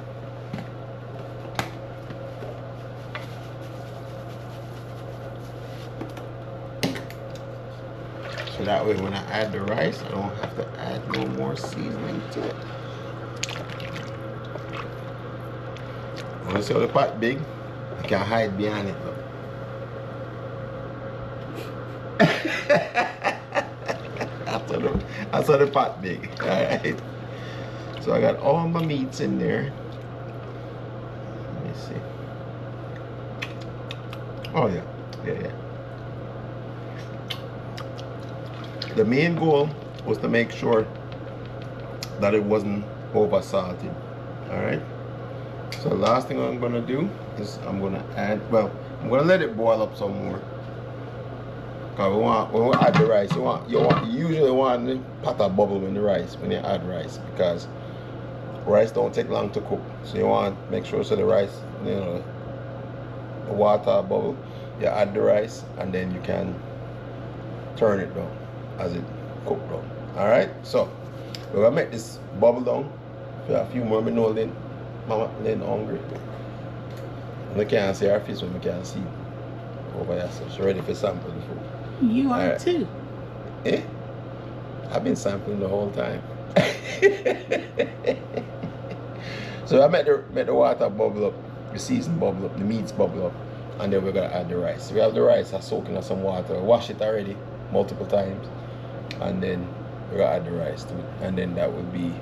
Speaker 2: So that way when I add the rice, I don't have to add no more seasoning to it. When you see how the pot big, you can hide behind it though. I saw the pot big. Alright. So I got all my meats in there. Let me see. Oh yeah. Yeah. The main goal was to make sure that it wasn't over salted. Alright. So the last thing I'm gonna do is I'm gonna add, well, I'm gonna let it boil up some more. Cause when we add the rice, you usually want the pot of bubble in the rice when you add rice, because rice don't take long to cook. So you want to make sure so the rice, you know, the water bubble. you add the rice, and then you can turn it down as it cook down. Alright, so we're gonna make this bubble down for a few more minutes. Then Mama Lynn hungry. I can't see her face when we can't see over there, so she's ready for sample the food.
Speaker 3: You are too.
Speaker 2: Eh? I've been sampling the whole time. So I make the water bubble up, the season bubble up, the meats bubble up, and then we're gonna add the rice. We have the rice soaking in some water, wash it already multiple times, and then we're gonna add the rice to it, and then that will be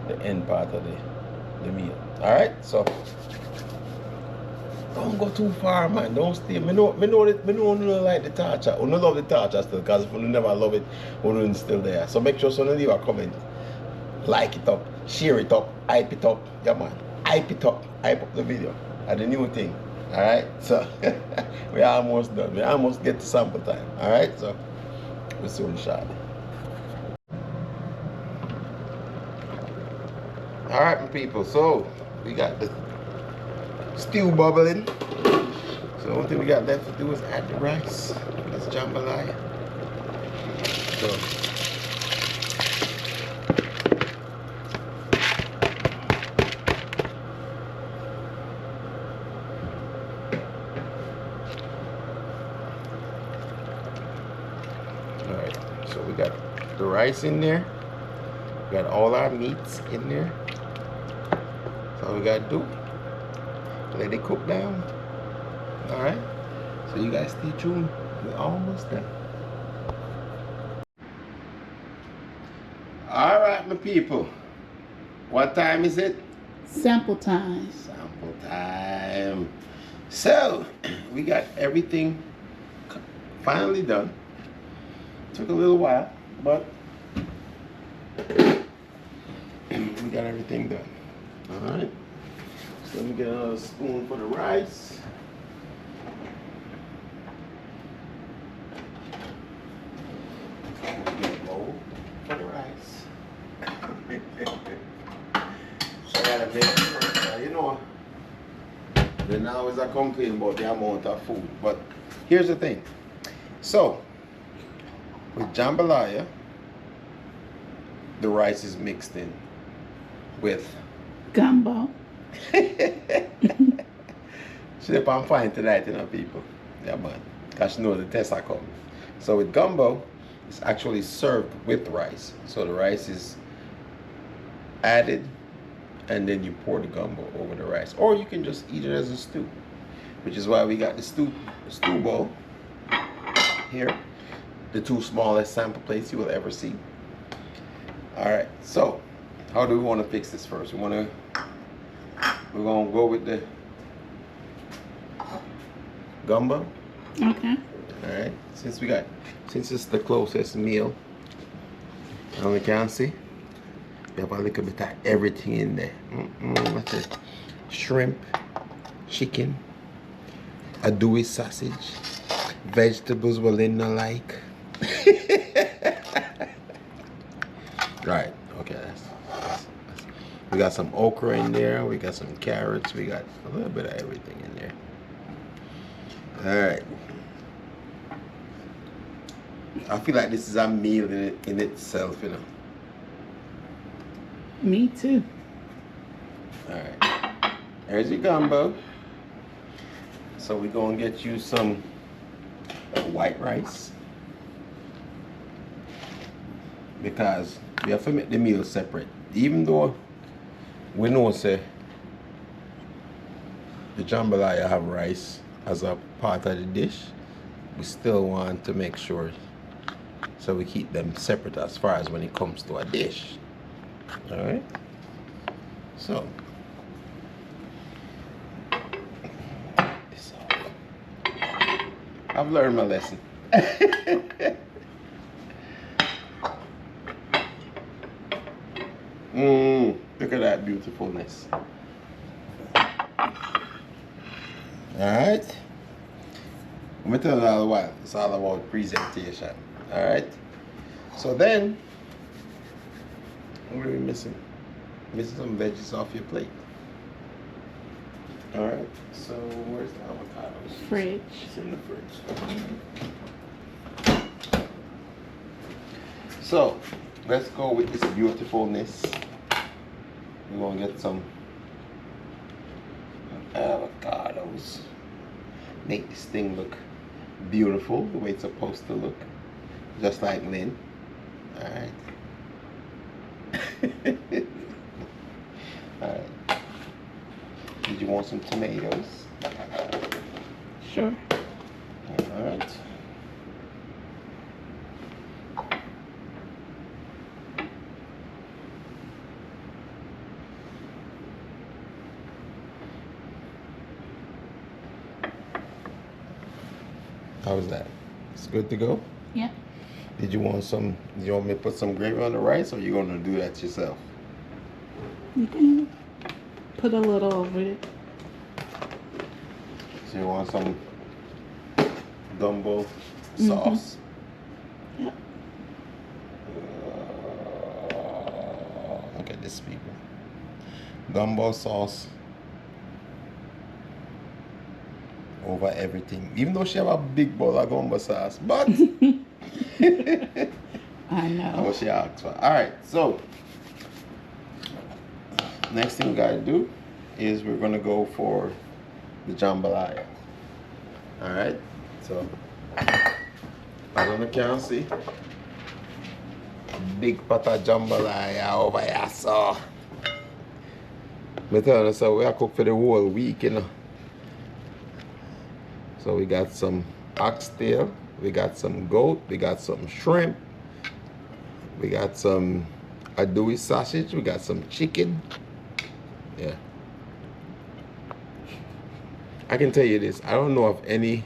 Speaker 2: the end part of the meal. Alright, so don't go too far, man. Don't stay. Me know like the torture. I love the torture still, because if you never love it, it's still there. So make sure someone leave a comment, like it up, share it up, hype it up. Yeah, man. Hype it up. Hype up the video. And the new thing. Alright? So we're almost done. We almost get to sample time. Alright? So we'll soon shot. Alright, my people. So we got the stew bubbling. So the only thing we got left to do is add the rice. That's jambalaya. So alright, so we got the rice in there. We got all our meats in there. That's all we gotta do. Let it cook down. Alright. So you guys stay tuned. We're almost done. Alright, my people. What time is it?
Speaker 3: Sample time.
Speaker 2: Sample time. So we got everything finally done. Took a little while, but we got everything done. Alright. Let me get another spoon for the rice. Get a bowl for the rice. So I gotta make sure, you know, then now is I complain about the amount of food. But here's the thing. So with jambalaya, the rice is mixed in with
Speaker 3: gumbo.
Speaker 2: She I'm fine tonight, you know, people. Yeah, man. Because you know the tests are coming. So with gumbo, it's actually served with rice. So the rice is added, and then you pour the gumbo over the rice. Or you can just eat it as a stew, which is why we got the stew bowl here. The two smallest sample plates you will ever see. Alright, so how do we want to fix this first? We're gonna go with the gumbo.
Speaker 3: Okay.
Speaker 2: Alright, since it's the closest meal, and we can see, we have a little bit of everything in there. What's it? Shrimp, chicken, a dewy sausage, vegetables we no like. Right, okay, that's we got some okra in there, we got some carrots, we got a little bit of everything in there. Alright. I feel like this is a meal in itself, you know.
Speaker 3: Me too.
Speaker 2: Alright. There's your gumbo. So we're gonna get you some white rice, because we have to make the meal separate. Even though we know say the jambalaya have rice as a part of the dish, we still want to make sure so we keep them separate as far as when it comes to a dish. Alright? So I've learned my lesson. Look at that beautifulness. Alright. I'm gonna tell you all a while. It's all about presentation. Alright. So then, what are we missing? Missing some veggies off your plate. Alright, so where's the avocados?
Speaker 3: Fridge.
Speaker 2: It's in the fridge. So, let's go with this beautifulness. We're gonna get some avocados. Make this thing look beautiful the way it's supposed to look. Just like Lynn. Alright. Alright. Did you want some tomatoes?
Speaker 3: Sure.
Speaker 2: Alright. How was that? It's good to go?
Speaker 3: Yeah.
Speaker 2: Did you want me to put some gravy on the rice, or you gonna do that yourself?
Speaker 3: You can put a little over it.
Speaker 2: So you want some gumbo sauce?
Speaker 3: Yep.
Speaker 2: Look at this, people. Gumbo sauce over everything. Even though she have a big bowl of gumbo sauce, but
Speaker 3: I know.
Speaker 2: what she asked for. All right, so next thing we gotta do is we're gonna go for the jambalaya. All right, so as you can see, big pot of jambalaya over here. So me tell you, so we are cook for the whole week, you know. So we got some oxtail, we got some goat, we got some shrimp, we got some andouille sausage, we got some chicken. Yeah. I can tell you this, I don't know if any,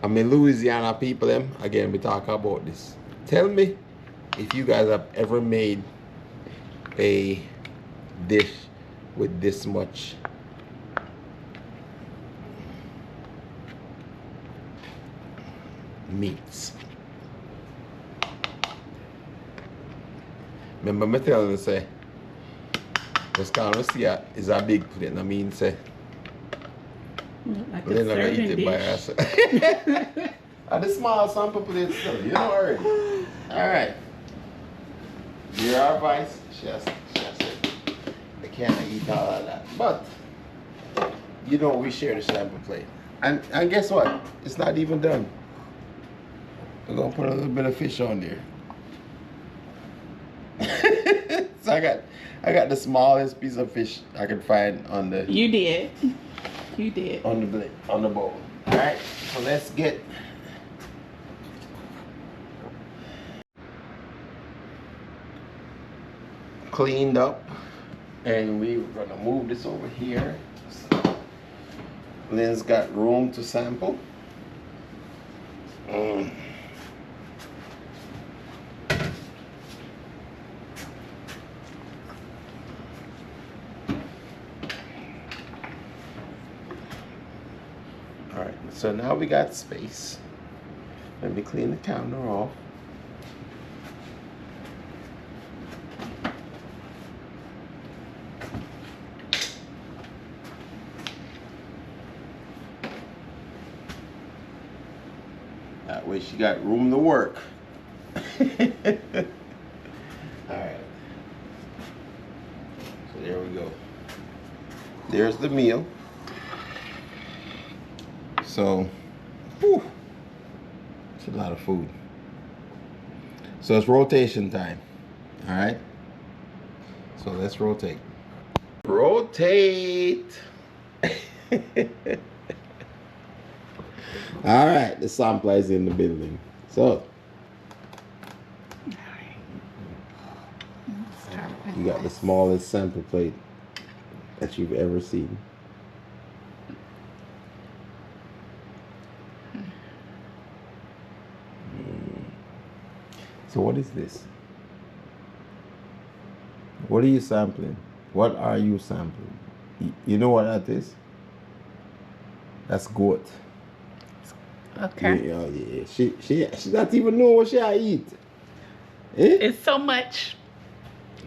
Speaker 2: I mean Louisiana people them, again we talk about this. Tell me if you guys have ever made a dish with this much meats. Remember me telling you say, just kind of see is a big plate. I mean say,
Speaker 3: Like
Speaker 2: we're
Speaker 3: a
Speaker 2: not gonna eat
Speaker 3: serving
Speaker 2: it by
Speaker 3: dish.
Speaker 2: ourselves. And the small sample plate still, you know already. Alright. Your advice, she has said, they can't eat all of that. But you know we share the sample plate. And guess what? It's not even done. We're gonna put a little bit of fish on there. So I got the smallest piece of fish I could find on the
Speaker 3: You did. You did.
Speaker 2: on the bowl. Alright, so let's get cleaned up, and we're gonna move this over here. So Lynn's got room to sample. Alright, so now we got space. Let me clean the counter off. That way she got room to work. Alright. So there we go. There's the meal. So, whew, it's a lot of food. So it's rotation time. Alright. So let's rotate. Rotate. All right, the sampler is in the building. So you got the smallest sample plate that you've ever seen. So what is this? What are you sampling? What are you sampling? You know what that is? That's goat.
Speaker 3: Okay.
Speaker 2: Yeah, yeah. She not even know what she eat. Eh?
Speaker 3: It's so much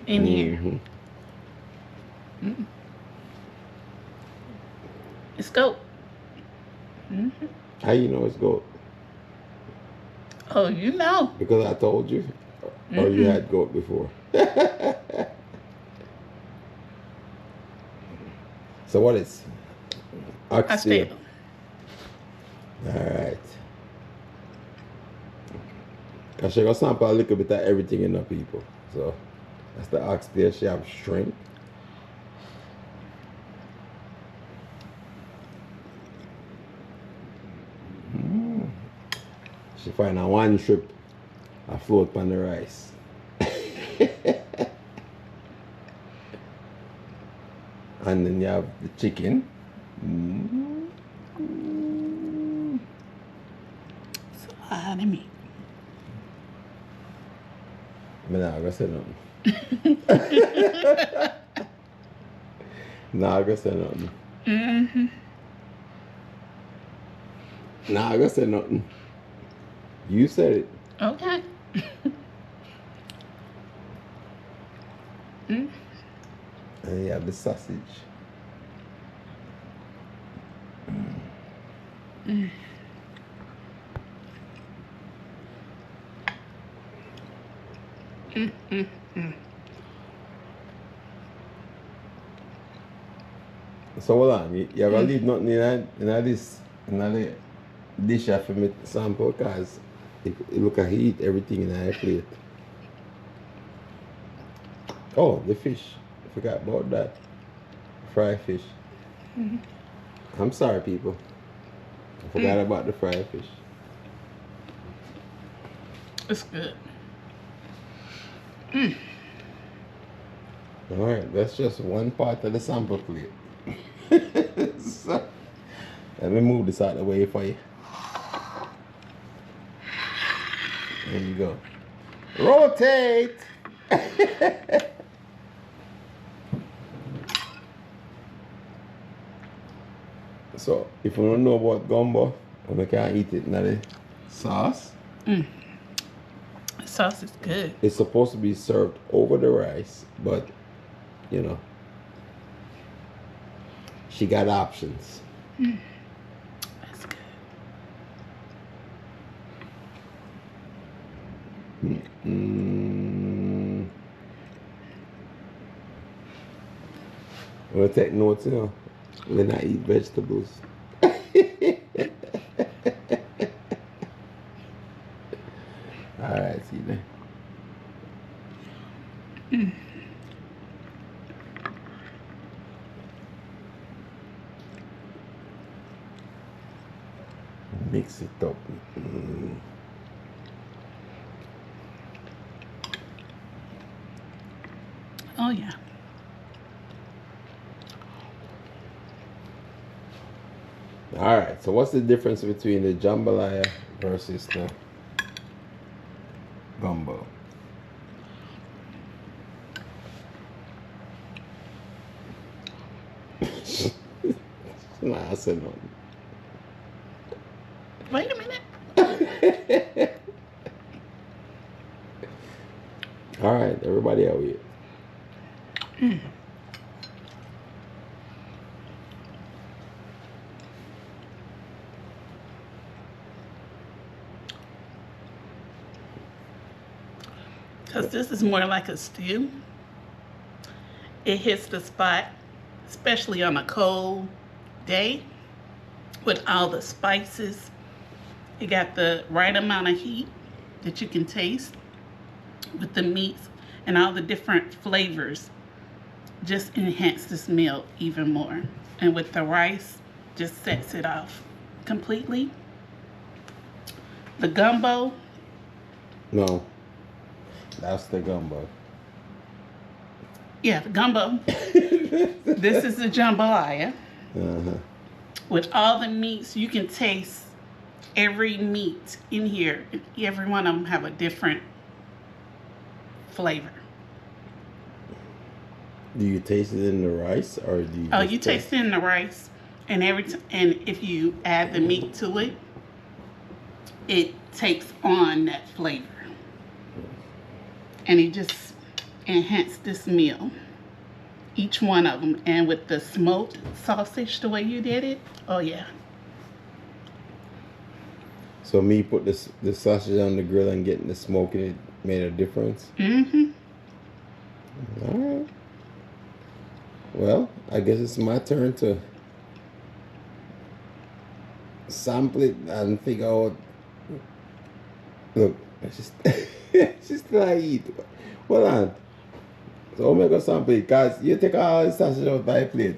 Speaker 3: in here. It's goat.
Speaker 2: How you know it's goat?
Speaker 3: Oh, you know.
Speaker 2: Because I told you? Or you had goat before? So what is? Oxtail. Alright. Because she got sample a little bit of everything in the people. So that's the oxtail. She have shrimp. She find a one shrimp afloat on the rice. And then you have the chicken.
Speaker 3: It's a lot of meat.
Speaker 2: I'm not gonna say nothing. Nah, I'm gonna say nothing. Nah, I'm gonna say nothing. You said it.
Speaker 3: Okay.
Speaker 2: And you have the sausage. So hold on, you have to leave nothing in the dish for me to sample because you look at heat everything in our plate. Oh, the fish. I forgot about that. Fried fish. I'm sorry, people. I forgot about the fried fish.
Speaker 3: It's good.
Speaker 2: Alright, that's just one part of the sample plate. So, let me move this out of the way for you. There you go. Rotate! So, if you don't know about gumbo, and we can't eat it in the sauce,
Speaker 3: The sauce is good.
Speaker 2: it's supposed to be served over the rice, but, you know, she got options.
Speaker 3: That's good.
Speaker 2: We'll take notes, you know. When I eat vegetables. Alright, see you then. Mix it up.
Speaker 3: Oh, yeah.
Speaker 2: Alright, so what's the difference between the jambalaya versus the gumbo? Nah, I said nothing.
Speaker 3: Wait a minute.
Speaker 2: Alright, everybody out here.
Speaker 3: Because this is more like a stew. It hits the spot, especially on a cold day, with all the spices. It got the right amount of heat that you can taste with the meats, and all the different flavors just enhance this meal even more. And with the rice, just sets it off completely. The gumbo.
Speaker 2: No. That's the gumbo.
Speaker 3: Yeah, the gumbo. This is the jambalaya. With all the meats, you can taste every meat in here. Every one of them have a different flavor.
Speaker 2: Do you taste it in the rice, or do you?
Speaker 3: Oh, you taste it in the rice, and and if you add the meat to it, it takes on that flavor, and it just enhances this meal. each one of them. And with the smoked sausage, the way you did it, oh yeah.
Speaker 2: So me put the sausage on the grill and getting the smoke in it made a difference?
Speaker 3: Mm-hmm.
Speaker 2: Alright. Well, I guess it's my turn to sample it and figure out. Look, it's just it's just like eat. Hold on. So I'm gonna sample it because you take all the sausage out by plate.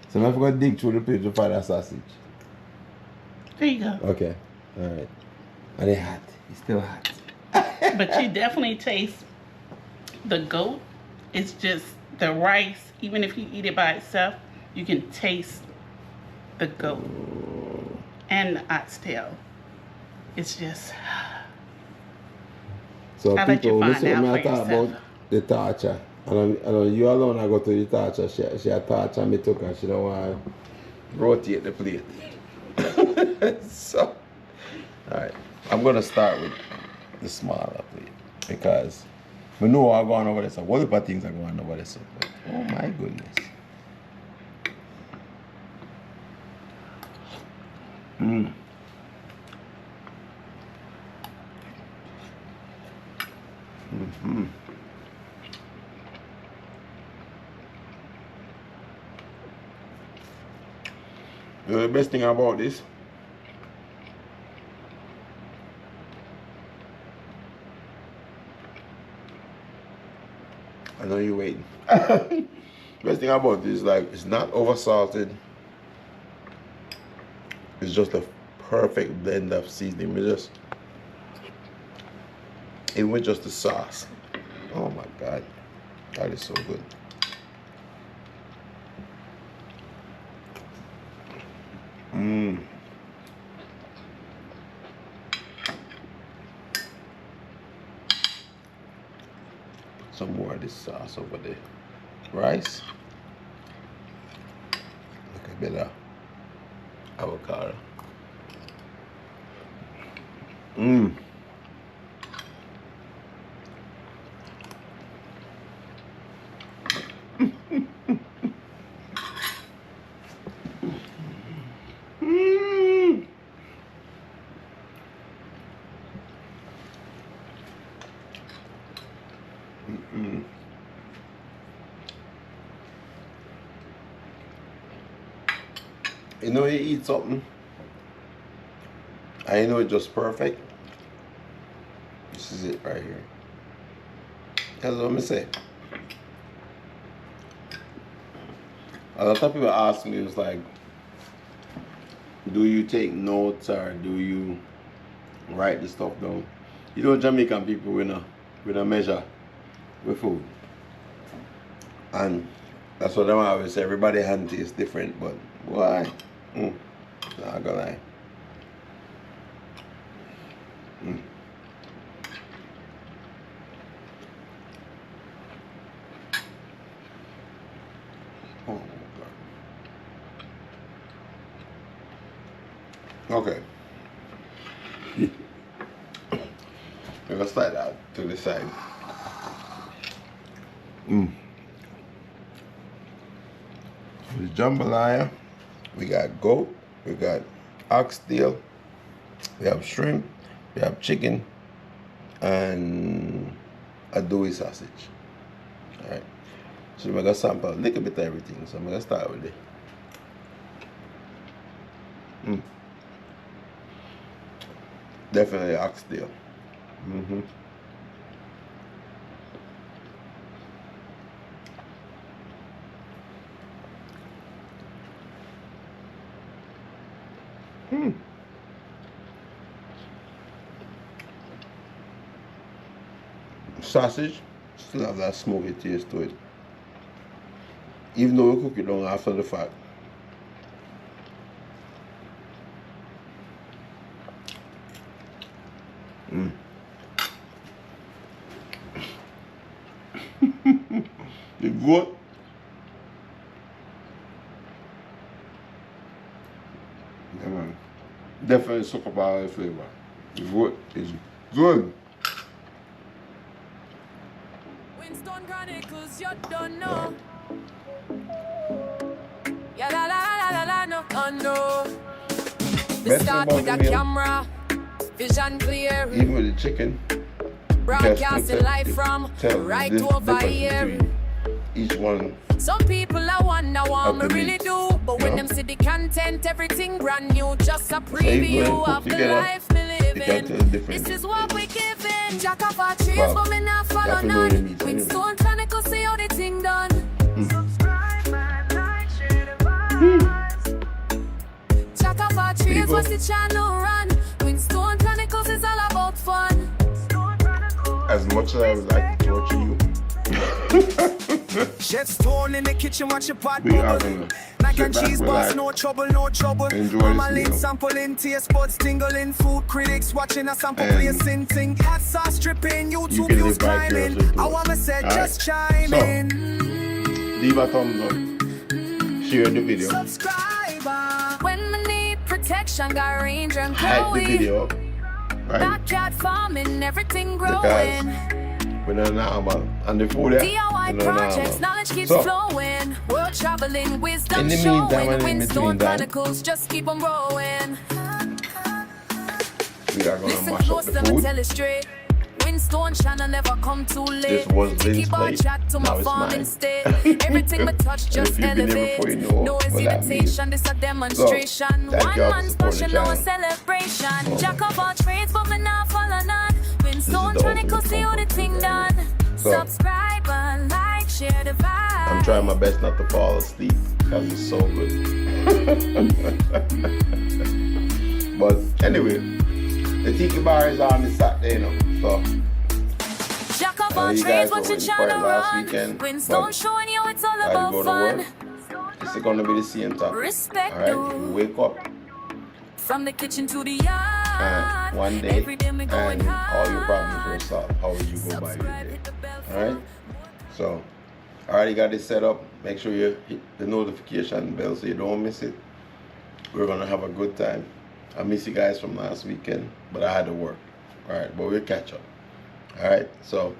Speaker 2: So I'm gonna dig through the plate to find that sausage.
Speaker 3: There you go.
Speaker 2: Okay. Alright. And it's hot. It's still hot.
Speaker 3: But you definitely taste the goat. It's just the rice. Even if you eat it by itself, you can taste the goat and the oxtail. It's just.
Speaker 2: So
Speaker 3: I'll let you
Speaker 2: people,
Speaker 3: find
Speaker 2: listen to
Speaker 3: out
Speaker 2: me
Speaker 3: for
Speaker 2: I talk
Speaker 3: yourself.
Speaker 2: about the torture. And I know you alone I go to the torture. She a torture me took and she don't want to rotate the plate. So, alright. I'm going to start with the smaller plate because we know I'm going over there. So what about things are going over there? So, oh my goodness. Mm. Mm-hmm. The best thing about this I know you're waiting. Best thing about this is like it's not over salted. It's just a perfect blend of seasoning. Even with just the sauce. Oh my god. That is so good. Mmm. Some more of this sauce over the rice. Look a bit of avocado. Mmm. You know you eat something I know it's just perfect. This is it right here. That's what I'm say. A lot of people ask me, it's like, do you take notes or do you write the stuff down? You know, Jamaican people we don't measure with food. And that's what I'm always say, everybody hand tastes different, but why? Not gonna lie. Oh God. Okay. We're gonna slide that to the side. The jambalaya, we got goat, we got oxtail, we have shrimp, we have chicken, and a doughy sausage. Alright. So we're gonna sample a little bit of everything. So I'm gonna start with it. Definitely oxtail. Sausage still have that smoky taste to it. Even though we cook it long after the fact. The goat, yeah, man, definitely suck up all the flavor. The goat is good.
Speaker 4: Winston Chronicles, you don't know.
Speaker 1: Yeah, la la la la la, no, oh, no. We
Speaker 2: Best
Speaker 1: start
Speaker 2: thing
Speaker 1: with
Speaker 2: about
Speaker 1: a
Speaker 2: the meal,
Speaker 1: camera, vision clear,
Speaker 2: even with the chicken,
Speaker 1: broadcasting live from
Speaker 2: tell
Speaker 1: right
Speaker 2: the
Speaker 1: over
Speaker 2: difference
Speaker 1: here.
Speaker 2: between each one.
Speaker 1: Some people I wonder what
Speaker 2: Of
Speaker 1: me
Speaker 2: the
Speaker 1: really
Speaker 2: meats,
Speaker 1: do, but
Speaker 2: you
Speaker 1: when
Speaker 2: know?
Speaker 1: them see the content, everything brand new, just a
Speaker 2: So you go
Speaker 1: preview
Speaker 2: and cook
Speaker 1: of the
Speaker 2: together,
Speaker 1: life we
Speaker 2: you can
Speaker 1: live
Speaker 2: tell
Speaker 1: in.
Speaker 2: the difference.
Speaker 1: This is what we giving. Jack of our trees,
Speaker 2: Well,
Speaker 1: but me not
Speaker 2: you
Speaker 1: follow
Speaker 2: have to know your
Speaker 1: none.
Speaker 2: meats
Speaker 1: With
Speaker 2: anyway.
Speaker 1: Stone Chronicles, see how the thing done.
Speaker 4: Subscribe, like, share the vibes.
Speaker 1: Jack of our
Speaker 2: There you
Speaker 1: trees,
Speaker 2: go.
Speaker 1: what's the channel run? With Stone Chronicles is all about fun.
Speaker 4: Stone Chronicles.
Speaker 2: As much as I would like to torture you,
Speaker 1: Chef Stone in the kitchen, watch your pot
Speaker 2: we are
Speaker 1: bubble.
Speaker 2: gonna
Speaker 1: Mac
Speaker 2: sit
Speaker 1: and
Speaker 2: back,
Speaker 1: cheese
Speaker 2: relax,
Speaker 1: boss, no trouble, no trouble.
Speaker 2: enjoy
Speaker 1: Mama
Speaker 2: this
Speaker 1: Lynn
Speaker 2: meal.
Speaker 1: sampling, taste buds tingling, food critics watching a sample
Speaker 2: And
Speaker 1: placing thing. Hot sauce dripping,
Speaker 2: you
Speaker 1: YouTube
Speaker 2: can
Speaker 1: views
Speaker 2: live vicariously
Speaker 1: climbing.
Speaker 2: through
Speaker 1: I
Speaker 2: it.
Speaker 1: wanna say
Speaker 2: Alright.
Speaker 1: just chime
Speaker 2: So,
Speaker 1: in.
Speaker 2: leave a thumbs up, share the video,
Speaker 1: Subscriber. When me need protection, got range and
Speaker 2: hype the
Speaker 1: growing.
Speaker 2: video up, right?
Speaker 1: Backyard farming, everything
Speaker 2: Because
Speaker 1: growing.
Speaker 2: we're not normal. And the food there,
Speaker 1: DIY
Speaker 2: we're not
Speaker 1: projects,
Speaker 2: normal.
Speaker 1: knowless keeps
Speaker 2: So,
Speaker 1: flowing. World traveling, wisdom
Speaker 2: in the meantime
Speaker 1: showing.
Speaker 2: and in
Speaker 1: Windstone
Speaker 2: between time,
Speaker 1: Chronicles, just keep on growing.
Speaker 2: we are gonna
Speaker 1: Listen
Speaker 2: mash up
Speaker 1: close,
Speaker 2: the
Speaker 1: let me
Speaker 2: food.
Speaker 1: tell it straight. Windstone channel never come too late.
Speaker 2: This was
Speaker 1: Tiki
Speaker 2: Lynn's
Speaker 1: bar
Speaker 2: plate.
Speaker 1: chat to
Speaker 2: Now
Speaker 1: my
Speaker 2: it's
Speaker 1: farming
Speaker 2: mine.
Speaker 1: state. Everything we touch
Speaker 2: And
Speaker 1: just
Speaker 2: if you've been here
Speaker 1: elevate.
Speaker 2: before, you know
Speaker 1: No
Speaker 2: what that
Speaker 1: hesitation, this a demonstration.
Speaker 2: thank
Speaker 1: One
Speaker 2: y'all for
Speaker 1: man's
Speaker 2: supporting the
Speaker 1: passion, no
Speaker 2: channel.
Speaker 1: celebration.
Speaker 2: Oh
Speaker 1: Jack
Speaker 2: my
Speaker 1: of all trades, but me not follow none. Windstone
Speaker 2: the
Speaker 1: Chronicles,
Speaker 2: ultimate
Speaker 1: see how the
Speaker 2: comfort
Speaker 1: thing
Speaker 2: food right
Speaker 1: done.
Speaker 2: So,
Speaker 1: Subscribe and like, share the vibe.
Speaker 2: I'm trying my best not to fall asleep because it's so good. But anyway, the tiki bar is on this Saturday, you know. So
Speaker 1: Jack of all
Speaker 2: you
Speaker 1: trades,
Speaker 2: guys
Speaker 1: what
Speaker 2: were
Speaker 1: you
Speaker 2: waiting for it
Speaker 1: tryna
Speaker 2: last
Speaker 1: run?
Speaker 2: weekend,
Speaker 1: Windstone
Speaker 2: but
Speaker 1: showing you it's all
Speaker 2: I had to
Speaker 1: about
Speaker 2: go to
Speaker 1: fun.
Speaker 2: work. This is gonna be the same time.
Speaker 1: Respect
Speaker 2: Alright,
Speaker 1: you.
Speaker 2: you wake up
Speaker 1: From the kitchen to the yard.
Speaker 2: one day
Speaker 1: Every day we going
Speaker 2: and all your problems
Speaker 1: hard.
Speaker 2: were solved. How would you go by your
Speaker 1: Subscribe,
Speaker 2: day?
Speaker 1: hit the bell for
Speaker 2: Alright?
Speaker 1: more.
Speaker 2: So I already got this set up. Make sure you hit the notification bell so you don't miss it. We're gonna have a good time. I miss you guys from last weekend, but I had to work. Alright, but we'll catch up. Alright, so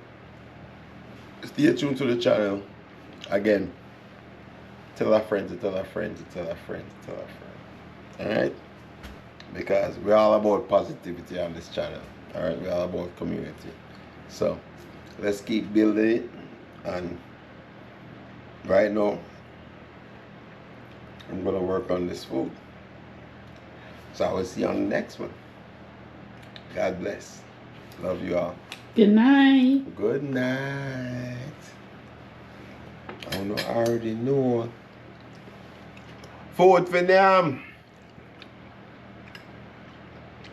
Speaker 2: stay tuned to the channel. Again, tell a friend to tell a friend to tell a friend to tell a friend. Alright? Because we're all about positivity on this channel. Alright, we're all about community. So let's keep building it. And right now I'm gonna work on this food. So I will see you on the next one. God bless. Love you all.
Speaker 3: Good night.
Speaker 2: Good night. I don't know, I already know. Food for them.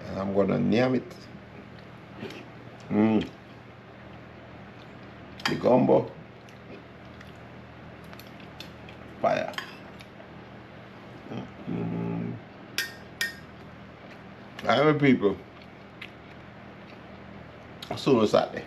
Speaker 2: And I'm gonna name it. The gumbo. Fire. Alright, people. I'll see you on Saturday.